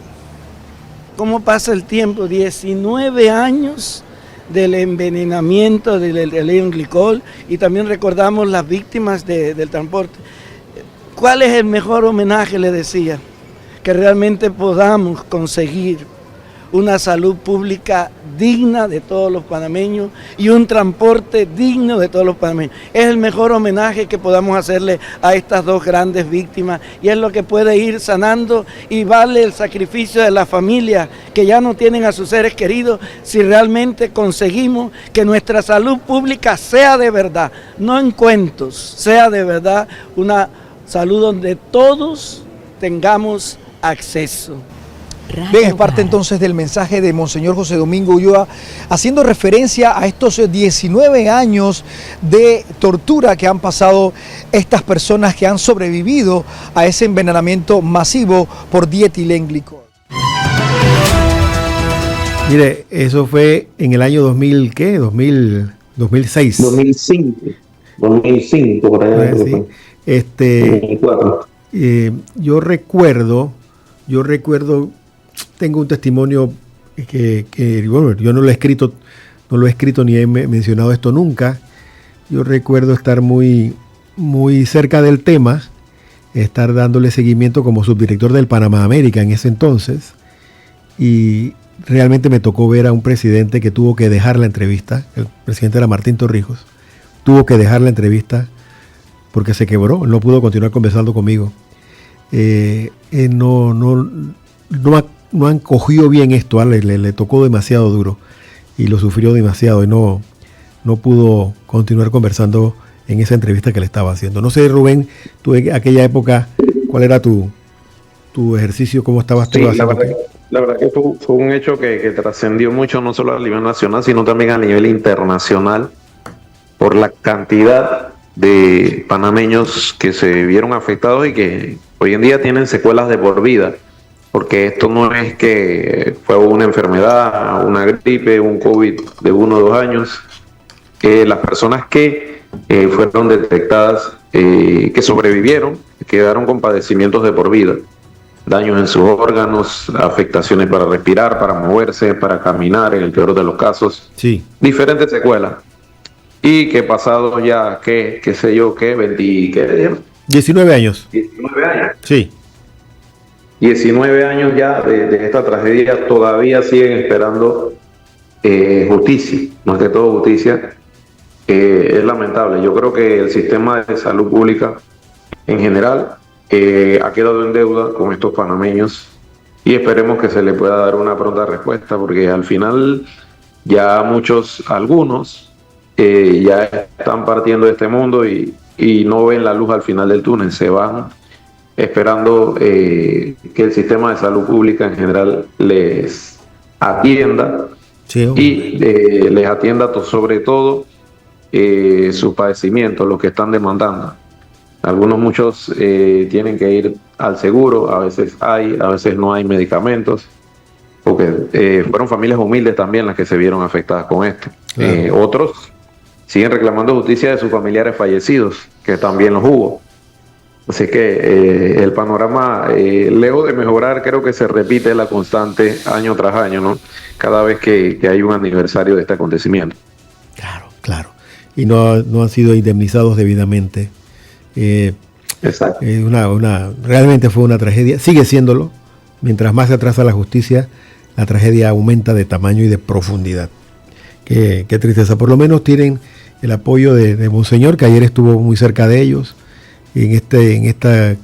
¿Cómo pasa el tiempo? 19 años del envenenamiento del etilenglicol, y también recordamos las víctimas del transporte. ¿Cuál es el mejor homenaje? Le decía, que realmente podamos conseguir una salud pública digna de todos los panameños y un transporte digno de todos los panameños. Es el mejor homenaje que podamos hacerle a estas dos grandes víctimas, y es lo que puede ir sanando, y vale el sacrificio de las familias que ya no tienen a sus seres queridos si realmente conseguimos que nuestra salud pública sea de verdad, no en cuentos, sea de verdad una salud donde todos tengamos acceso. Bien, es parte entonces del mensaje de Monseñor José Domingo Ulloa, haciendo referencia a estos 19 años de tortura que han pasado estas personas que han sobrevivido a ese envenenamiento masivo por dietilenglicol. Mire, eso fue en el año 2000, ¿qué? 2006. 2005, por allá. Sí. 2004. Yo recuerdo, tengo un testimonio que bueno, yo no lo he escrito ni he mencionado esto nunca. Yo recuerdo estar muy cerca del tema, estar dándole seguimiento como subdirector del Panamá América en ese entonces, y realmente me tocó ver a un presidente que tuvo que dejar la entrevista. El presidente era Martín Torrijos, tuvo que dejar la entrevista porque se quebró, no pudo continuar conversando conmigo. No han cogido bien esto, le tocó demasiado duro y lo sufrió demasiado, y no pudo continuar conversando en esa entrevista que le estaba haciendo. No sé, Rubén, tú en aquella época, ¿cuál era tu ejercicio? ¿Cómo estabas tú haciendo? La verdad que fue un hecho que trascendió mucho, no solo a nivel nacional, sino también a nivel internacional, por la cantidad de panameños que se vieron afectados y que hoy en día tienen secuelas de por vida, porque esto no es que fue una enfermedad, una gripe, un COVID de 1 o 2 años. Las personas que fueron detectadas, que sobrevivieron, quedaron con padecimientos de por vida, daños en sus órganos, afectaciones para respirar, para moverse, para caminar, en el peor de los casos, sí, diferentes secuelas. Y que pasado ya, qué sé yo, 19 años. 19 años. Sí. 19 años ya de esta tragedia, todavía siguen esperando justicia, más que todo justicia. Es lamentable. Yo creo que el sistema de salud pública en general ha quedado en deuda con estos panameños, y esperemos que se le pueda dar una pronta respuesta, porque al final ya algunos ya están partiendo de este mundo y no ven la luz al final del túnel, se van esperando que el sistema de salud pública en general les atienda, sí, y les atienda sobre todo sus padecimientos, los que están demandando. Muchos tienen que ir al seguro, a veces no hay medicamentos, porque fueron familias humildes también las que se vieron afectadas con esto. Claro. Otros siguen reclamando justicia de sus familiares fallecidos, que también los hubo. Así que el panorama, lejos de mejorar, creo que se repite la constante año tras año, ¿no? Cada vez que hay un aniversario de este acontecimiento. Claro. Y no han sido indemnizados debidamente. Exacto. Realmente fue una tragedia, sigue siéndolo. Mientras más se atrasa la justicia, la tragedia aumenta de tamaño y de profundidad. Qué tristeza. Por lo menos tienen el apoyo de Monseñor, que ayer estuvo muy cerca de ellos, en esta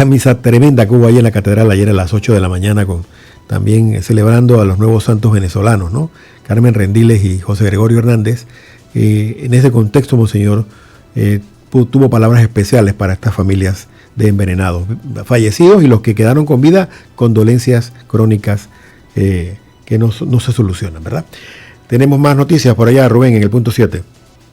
misa tremenda que hubo ahí en la catedral ayer a las 8 de la mañana, también celebrando a los nuevos santos venezolanos, ¿no? Carmen Rendiles y José Gregorio Hernández. En ese contexto, Monseñor tuvo palabras especiales para estas familias de envenenados, fallecidos y los que quedaron con vida con dolencias crónicas que no se solucionan, ¿verdad? Tenemos más noticias por allá, Rubén, en el punto 7.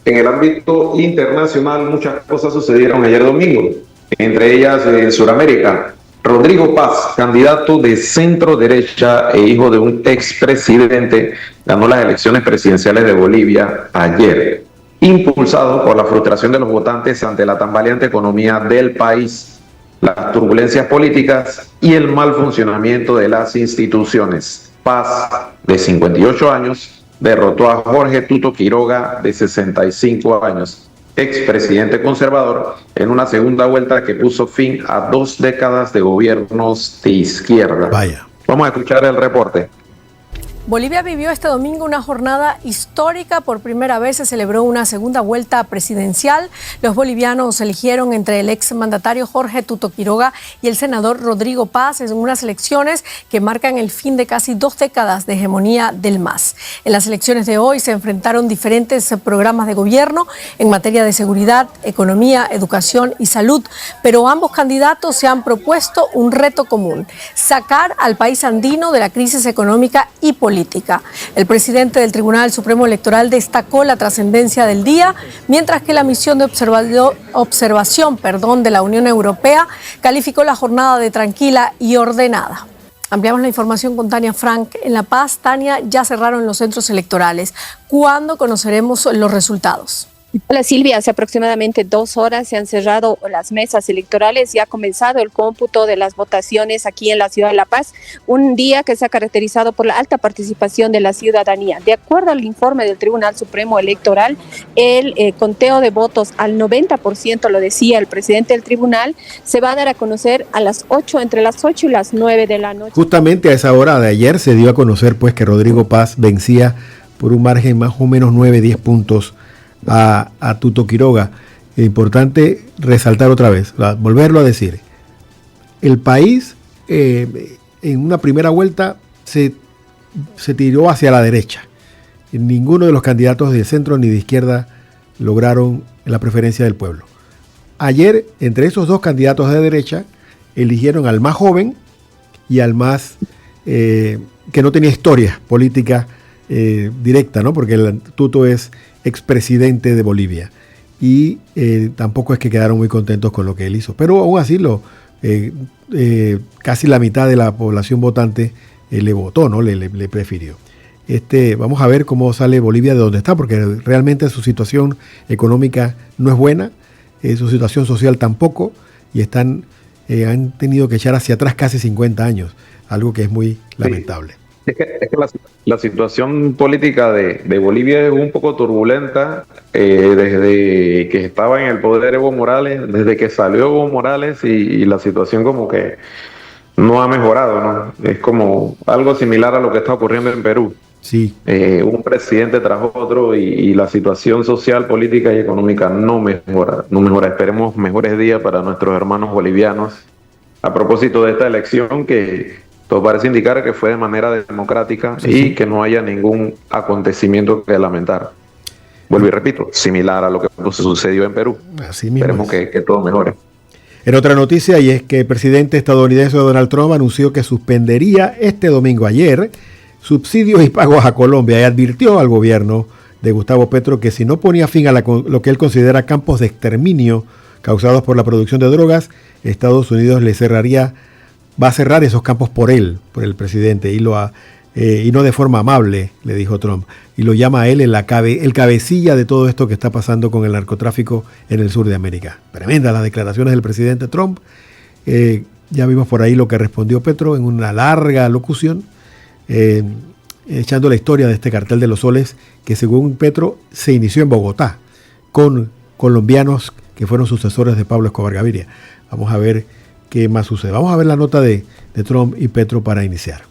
En el ámbito internacional muchas cosas sucedieron ayer domingo, entre ellas en Sudamérica. Rodrigo Paz, candidato de centro derecha e hijo de un expresidente, ganó las elecciones presidenciales de Bolivia ayer, impulsado por la frustración de los votantes ante la tambaleante economía del país, las turbulencias políticas y el mal funcionamiento de las instituciones. Paz, de 58 años, derrotó a Jorge Tuto Quiroga, de 65 años, expresidente conservador, en una segunda vuelta que puso fin a 2 décadas de gobiernos de izquierda. Vaya. Vamos a escuchar el reporte. Bolivia vivió este domingo una jornada histórica. Por primera vez se celebró una segunda vuelta presidencial. Los bolivianos eligieron entre el exmandatario Jorge Tuto Quiroga y el senador Rodrigo Paz en unas elecciones que marcan el fin de casi 2 décadas de hegemonía del MAS. En las elecciones de hoy se enfrentaron diferentes programas de gobierno en materia de seguridad, economía, educación y salud, pero ambos candidatos se han propuesto un reto común: sacar al país andino de la crisis económica y política. El presidente del Tribunal Supremo Electoral destacó la trascendencia del día, mientras que la misión de observación de la Unión Europea calificó la jornada de tranquila y ordenada. Ampliamos la información con Tania Frank en La Paz. Tania, ya cerraron los centros electorales. ¿Cuándo conoceremos los resultados? Hola Silvia, hace aproximadamente 2 horas se han cerrado las mesas electorales y ha comenzado el cómputo de las votaciones aquí en la ciudad de La Paz, un día que se ha caracterizado por la alta participación de la ciudadanía. De acuerdo al informe del Tribunal Supremo Electoral, el conteo de votos al 90%, lo decía el presidente del tribunal, se va a dar a conocer a las 8, entre las 8 y las 9 de la noche. Justamente a esa hora de ayer se dio a conocer pues que Rodrigo Paz vencía por un margen más o menos 9-10 puntos a Tuto Quiroga. Es importante resaltar otra vez, volverlo a decir. El país en una primera vuelta se tiró hacia la derecha. Ninguno de los candidatos de centro ni de izquierda lograron la preferencia del pueblo. Ayer, entre esos 2 candidatos de derecha, eligieron al más joven y al más que no tenía historia política directa, ¿no? Porque el Tuto es expresidente de Bolivia y tampoco es que quedaron muy contentos con lo que él hizo, pero aún así casi la mitad de la población votante le votó, ¿no? Le prefirió. Vamos a ver cómo sale Bolivia de donde está, porque realmente su situación económica no es buena, su situación social tampoco, y han tenido que echar hacia atrás casi 50 años, algo que es muy lamentable. Es que la situación política de Bolivia es un poco turbulenta desde que estaba en el poder Evo Morales, desde que salió Evo Morales y la situación como que no ha mejorado, ¿no? Es como algo similar a lo que está ocurriendo en Perú. Sí. Un presidente tras otro y la situación social, política y económica no mejora. Esperemos mejores días para nuestros hermanos bolivianos. A propósito de esta elección que todo parece indicar que fue de manera democrática y que no haya ningún acontecimiento que lamentar. Vuelvo y repito, similar a lo que sucedió en Perú. Así mismo. Esperemos que todo mejore. En otra noticia, y es que el presidente estadounidense Donald Trump anunció que suspendería este domingo ayer subsidios y pagos a Colombia y advirtió al gobierno de Gustavo Petro que si no ponía fin a lo que él considera campos de exterminio causados por la producción de drogas, Estados Unidos va a cerrar esos campos por el presidente, y no de forma amable, le dijo Trump, y lo llama a él el cabecilla de todo esto que está pasando con el narcotráfico en el sur de América. Tremendas las declaraciones del presidente Trump. Ya vimos por ahí lo que respondió Petro en una larga locución, echando la historia de este cartel de los soles que según Petro se inició en Bogotá con colombianos que fueron sucesores de Pablo Escobar Gaviria. Vamos a ver qué más sucede. Vamos a ver la nota de Trump y Petro para iniciar.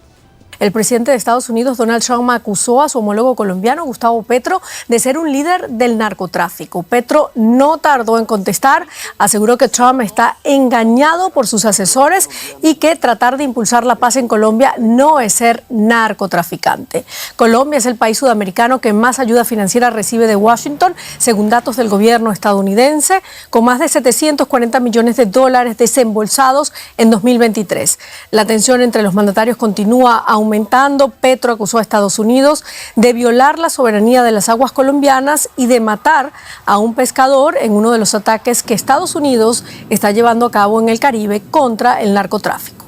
El presidente de Estados Unidos, Donald Trump, acusó a su homólogo colombiano, Gustavo Petro, de ser un líder del narcotráfico. Petro no tardó en contestar, aseguró que Trump está engañado por sus asesores y que tratar de impulsar la paz en Colombia no es ser narcotraficante. Colombia es el país sudamericano que más ayuda financiera recibe de Washington, según datos del gobierno estadounidense, con más de 740 millones de dólares desembolsados en 2023. La tensión entre los mandatarios continúa aumentando. Petro acusó a Estados Unidos de violar la soberanía de las aguas colombianas y de matar a un pescador en uno de los ataques que Estados Unidos está llevando a cabo en el Caribe contra el narcotráfico.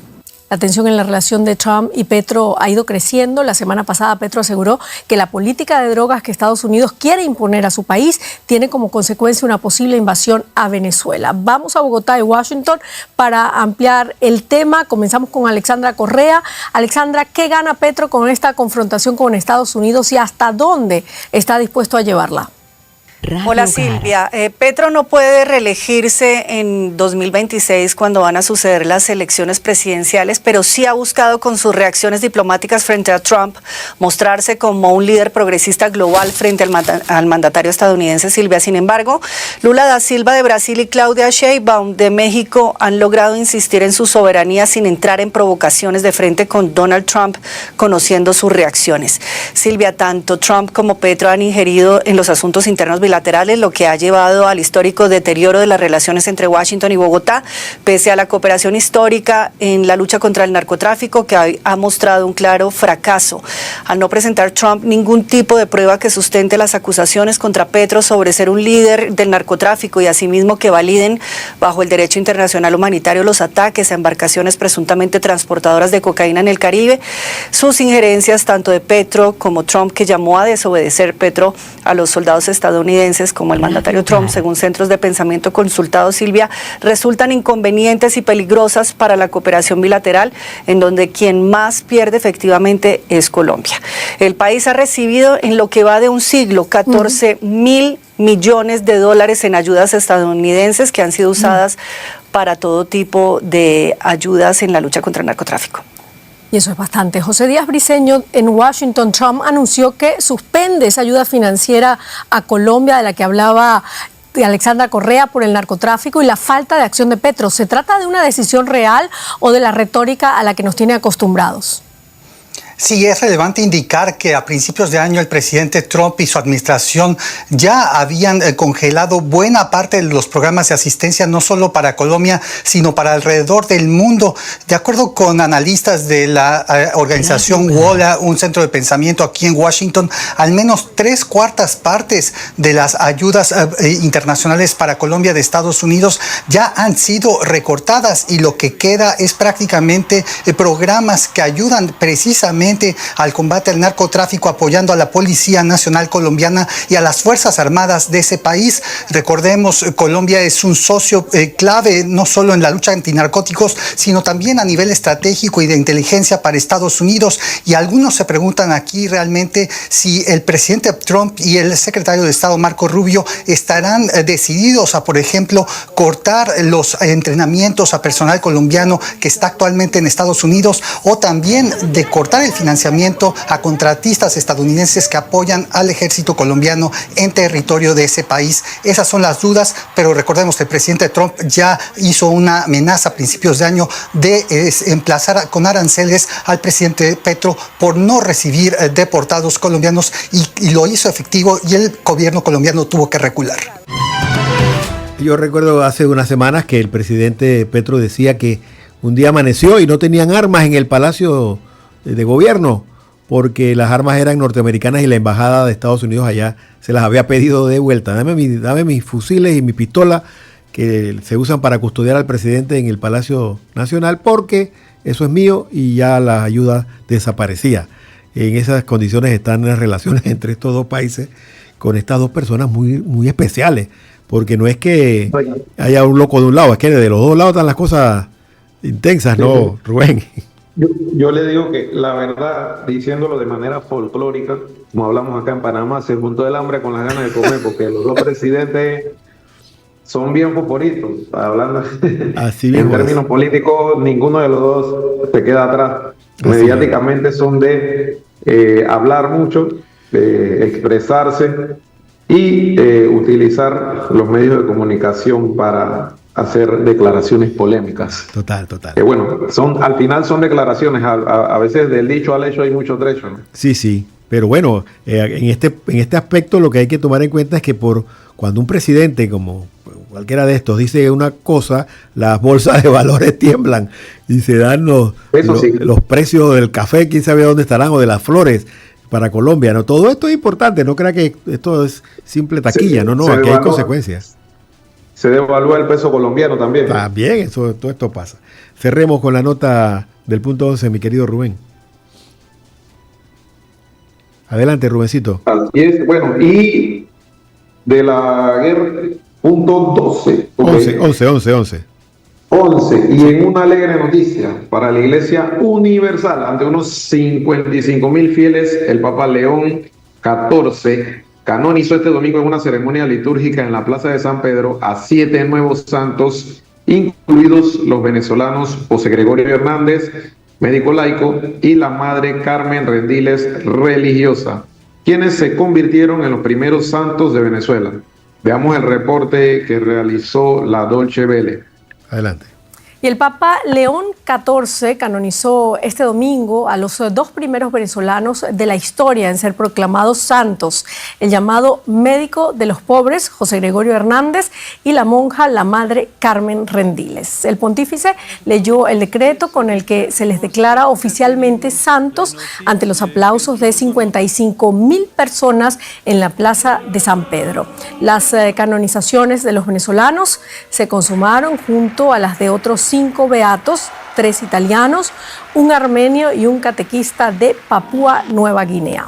La tensión en la relación de Trump y Petro ha ido creciendo. La semana pasada Petro aseguró que la política de drogas que Estados Unidos quiere imponer a su país tiene como consecuencia una posible invasión a Venezuela. Vamos a Bogotá y Washington para ampliar el tema. Comenzamos con Alexandra Correa. Alexandra, ¿qué gana Petro con esta confrontación con Estados Unidos y hasta dónde está dispuesto a llevarla? Hola Silvia, Petro no puede reelegirse en 2026 cuando van a suceder las elecciones presidenciales, pero sí ha buscado con sus reacciones diplomáticas frente a Trump mostrarse como un líder progresista global frente al mandatario estadounidense. Silvia, sin embargo, Lula da Silva de Brasil y Claudia Sheinbaum de México han logrado insistir en su soberanía sin entrar en provocaciones de frente con Donald Trump, conociendo sus reacciones. Silvia, tanto Trump como Petro han ingerido en los asuntos internos bilaterales, lo que ha llevado al histórico deterioro de las relaciones entre Washington y Bogotá, pese a la cooperación histórica en la lucha contra el narcotráfico, que ha mostrado un claro fracaso al no presentar Trump ningún tipo de prueba que sustente las acusaciones contra Petro sobre ser un líder del narcotráfico y asimismo que validen bajo el derecho internacional humanitario los ataques a embarcaciones presuntamente transportadoras de cocaína en el Caribe. Sus injerencias, tanto de Petro como Trump, que llamó a desobedecer Petro a los soldados estadounidenses como el mandatario Trump, según centros de pensamiento consultados, Silvia, resultan inconvenientes y peligrosas para la cooperación bilateral, en donde quien más pierde efectivamente es Colombia. El país ha recibido en lo que va de un siglo 14.000 millones de dólares en ayudas estadounidenses que han sido usadas para todo tipo de ayudas en la lucha contra el narcotráfico. Y eso es bastante. José Díaz Briceño, en Washington, Trump anunció que suspende esa ayuda financiera a Colombia de la que hablaba Alexandra Correa por el narcotráfico y la falta de acción de Petro. ¿Se trata de una decisión real o de la retórica a la que nos tiene acostumbrados? Sí, es relevante indicar que a principios de año el presidente Trump y su administración ya habían congelado buena parte de los programas de asistencia, no solo para Colombia, sino para alrededor del mundo. De acuerdo con analistas de la organización WOLA, un centro de pensamiento aquí en Washington, al menos 3/4 partes de las ayudas internacionales para Colombia de Estados Unidos ya han sido recortadas y lo que queda es prácticamente programas que ayudan precisamente al combate al narcotráfico, apoyando a la Policía Nacional Colombiana y a las Fuerzas Armadas de ese país. Recordemos, Colombia es un socio clave no solo en la lucha antinarcóticos, sino también a nivel estratégico y de inteligencia para Estados Unidos. Y algunos se preguntan aquí realmente si el presidente Trump y el secretario de Estado Marco Rubio estarán decididos a, por ejemplo, cortar los entrenamientos a personal colombiano que está actualmente en Estados Unidos, o también de cortar el financiamiento a contratistas estadounidenses que apoyan al ejército colombiano en territorio de ese país. Esas son las dudas, pero recordemos que el presidente Trump ya hizo una amenaza a principios de año de emplazar con aranceles al presidente Petro por no recibir deportados colombianos y lo hizo efectivo y el gobierno colombiano tuvo que recular. Yo recuerdo hace unas semanas que el presidente Petro decía que un día amaneció y no tenían armas en el Palacio de Gobierno, porque las armas eran norteamericanas y la embajada de Estados Unidos allá se las había pedido de vuelta. Dame mis fusiles y mi pistola que se usan para custodiar al presidente en el Palacio Nacional, porque eso es mío, y ya la ayuda desaparecía. En esas condiciones están las relaciones entre estos dos países con estas dos personas muy, muy especiales, porque no es que haya un loco de un lado, es que de los dos lados están las cosas intensas, ¿no, Rubén? Yo le digo que la verdad, diciéndolo de manera folclórica, como hablamos acá en Panamá, se juntó el hambre con las ganas de comer, porque los dos presidentes son bien favoritos. Hablando Así en términos políticos, ninguno de los dos se queda atrás. Mediáticamente son de hablar mucho, de expresarse y utilizar los medios de comunicación para hacer declaraciones polémicas. Total. Bueno, al final son declaraciones, a veces del dicho al hecho hay mucho trecho, ¿no? Sí, pero bueno, en este aspecto lo que hay que tomar en cuenta es que cuando un presidente, como cualquiera de estos, dice una cosa, las bolsas de valores tiemblan y se dan los precios del café, quién sabe dónde estarán, o de las flores para Colombia, ¿no? Todo esto es importante, no crea que esto es simple taquilla, no, aquí hay consecuencias. Se devalúa el peso colombiano también. También, todo esto pasa. Cerremos con la nota del punto 11, mi querido Rubén. Adelante, Rubencito. Así es, bueno, y de la guerra, punto 12. 11. 11, y en una alegre noticia para la Iglesia Universal, ante unos 55,000 fieles, el Papa León XIV canonizó este domingo en una ceremonia litúrgica en la Plaza de San Pedro a 7 nuevos santos, incluidos los venezolanos José Gregorio Hernández, médico laico, y la madre Carmen Rendiles, religiosa, quienes se convirtieron en los primeros santos de Venezuela. Veamos el reporte que realizó la Dolce Vele. Adelante. Y el Papa León XIV canonizó este domingo a los 2 primeros venezolanos de la historia en ser proclamados santos, el llamado médico de los pobres, José Gregorio Hernández, y la monja, la madre Carmen Rendiles. El pontífice leyó el decreto con el que se les declara oficialmente santos ante los aplausos de 55,000 personas en la Plaza de San Pedro. Las canonizaciones de los venezolanos se consumaron junto a las de otros 5 beatos, 3 italianos, un armenio y un catequista de Papúa Nueva Guinea.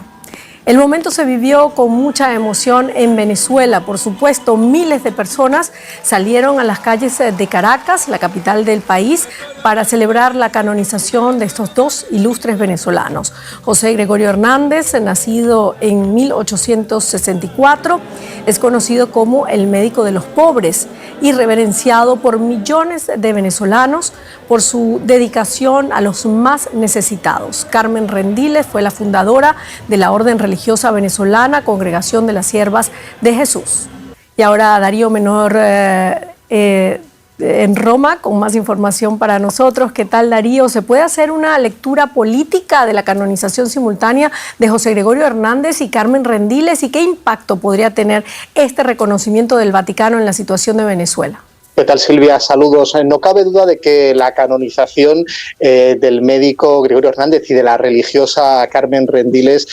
El momento se vivió con mucha emoción en Venezuela. Por supuesto, miles de personas salieron a las calles de Caracas, la capital del país, para celebrar la canonización de estos 2 ilustres venezolanos. José Gregorio Hernández, nacido en 1864, es conocido como el médico de los pobres y reverenciado por millones de venezolanos por su dedicación a los más necesitados. Carmen Rendiles fue la fundadora de la Orden Religiosa Venezolana, Congregación de las Siervas de Jesús. Y ahora Darío Menor en Roma con más información para nosotros. ¿Qué tal, Darío? ¿Se puede hacer una lectura política de la canonización simultánea de José Gregorio Hernández y Carmen Rendiles? ¿Y qué impacto podría tener este reconocimiento del Vaticano en la situación de Venezuela? ¿Qué tal, Silvia? Saludos. No cabe duda de que la canonización del médico Gregorio Hernández y de la religiosa Carmen Rendiles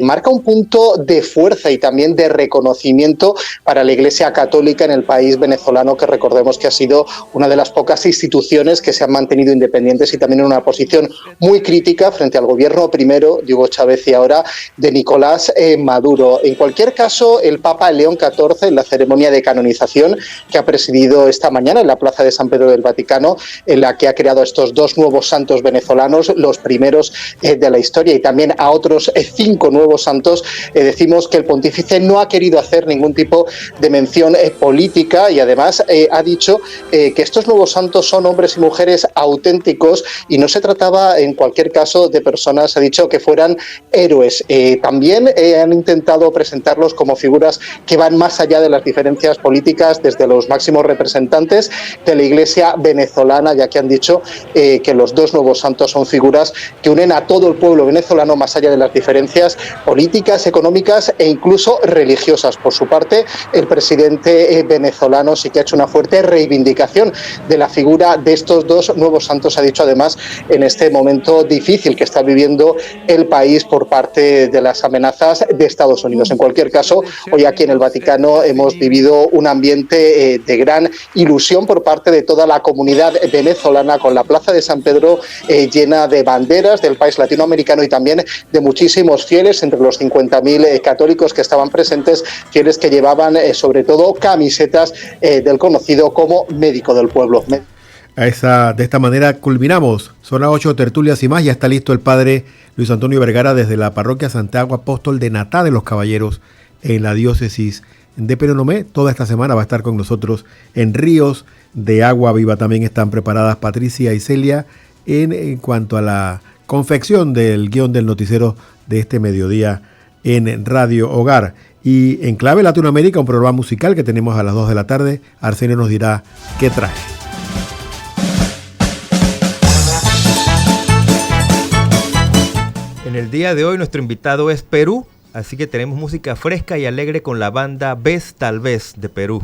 marca un punto de fuerza y también de reconocimiento para la Iglesia Católica en el país venezolano, que recordemos que ha sido una de las pocas instituciones que se han mantenido independientes y también en una posición muy crítica frente al gobierno primero de Hugo Chávez y ahora de Nicolás Maduro. En cualquier caso, el Papa León XIV, en la ceremonia de canonización que ha presidido esta mañana en la Plaza de San Pedro del Vaticano, en la que ha creado estos 2 nuevos santos venezolanos, los primeros de la historia, y también a otros 5 nuevos santos, decimos que el pontífice no ha querido hacer ningún tipo de mención política y además ha dicho que estos nuevos santos son hombres y mujeres auténticos y no se trataba en cualquier caso de personas, ha dicho, que fueran héroes. También han intentado presentarlos como figuras que van más allá de las diferencias políticas, desde los máximos representantes de la Iglesia venezolana, ya que han dicho que los 2 nuevos santos son figuras que unen a todo el pueblo venezolano más allá de las diferencias políticas, económicas e incluso religiosas. Por su parte, el presidente venezolano sí que ha hecho una fuerte reivindicación de la figura de estos 2 nuevos santos, ha dicho además en este momento difícil que está viviendo el país por parte de las amenazas de Estados Unidos. En cualquier caso, hoy aquí en el Vaticano hemos vivido un ambiente de gran ilusión por parte de toda la comunidad venezolana, con la Plaza de San Pedro llena de banderas del país latinoamericano y también de muchísimos fieles, entre los 50.000 católicos que estaban presentes, fieles que llevaban sobre todo camisetas del conocido como médico del pueblo. De esta manera culminamos Zona 8, tertulias y más. Ya está listo el padre Luis Antonio Vergara desde la parroquia Santiago Apóstol de Natá de los Caballeros en la diócesis de Penonomé. Toda esta semana va a estar con nosotros en Ríos de Agua Viva. También están preparadas Patricia y Celia en cuanto a la confección del guión del noticiero de este mediodía en Radio Hogar. Y en Clave Latinoamérica, un programa musical que tenemos a las 2 de la tarde. Arsenio nos dirá qué trae. En el día de hoy nuestro invitado es Perú, así que tenemos música fresca y alegre con la banda Vez Tal Vez de Perú.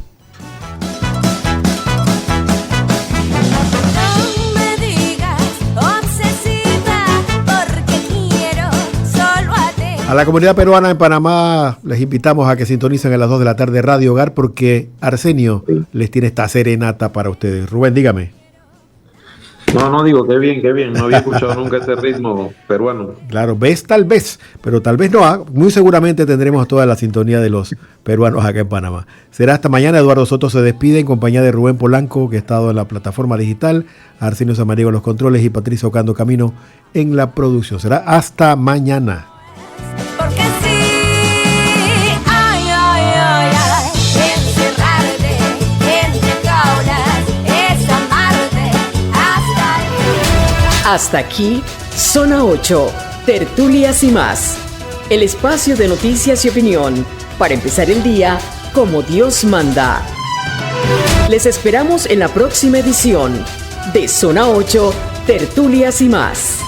A la comunidad peruana en Panamá les invitamos a que sintonicen a las 2 de la tarde Radio Hogar, porque Arsenio les tiene esta serenata para ustedes. Rubén, dígame. No, digo, qué bien. No había escuchado nunca ese ritmo peruano. Claro, Vez Tal Vez, pero tal vez no. Muy seguramente tendremos toda la sintonía de los peruanos acá en Panamá. Será hasta mañana. Eduardo Soto se despide en compañía de Rubén Polanco, que ha estado en la plataforma digital, Arsenio Samaniego en los controles y Patricia Ocando Camino en la producción. Será hasta mañana. Hasta aquí, Zona 8, Tertulias y más. El espacio de noticias y opinión para empezar el día como Dios manda. Les esperamos en la próxima edición de Zona 8, Tertulias y más.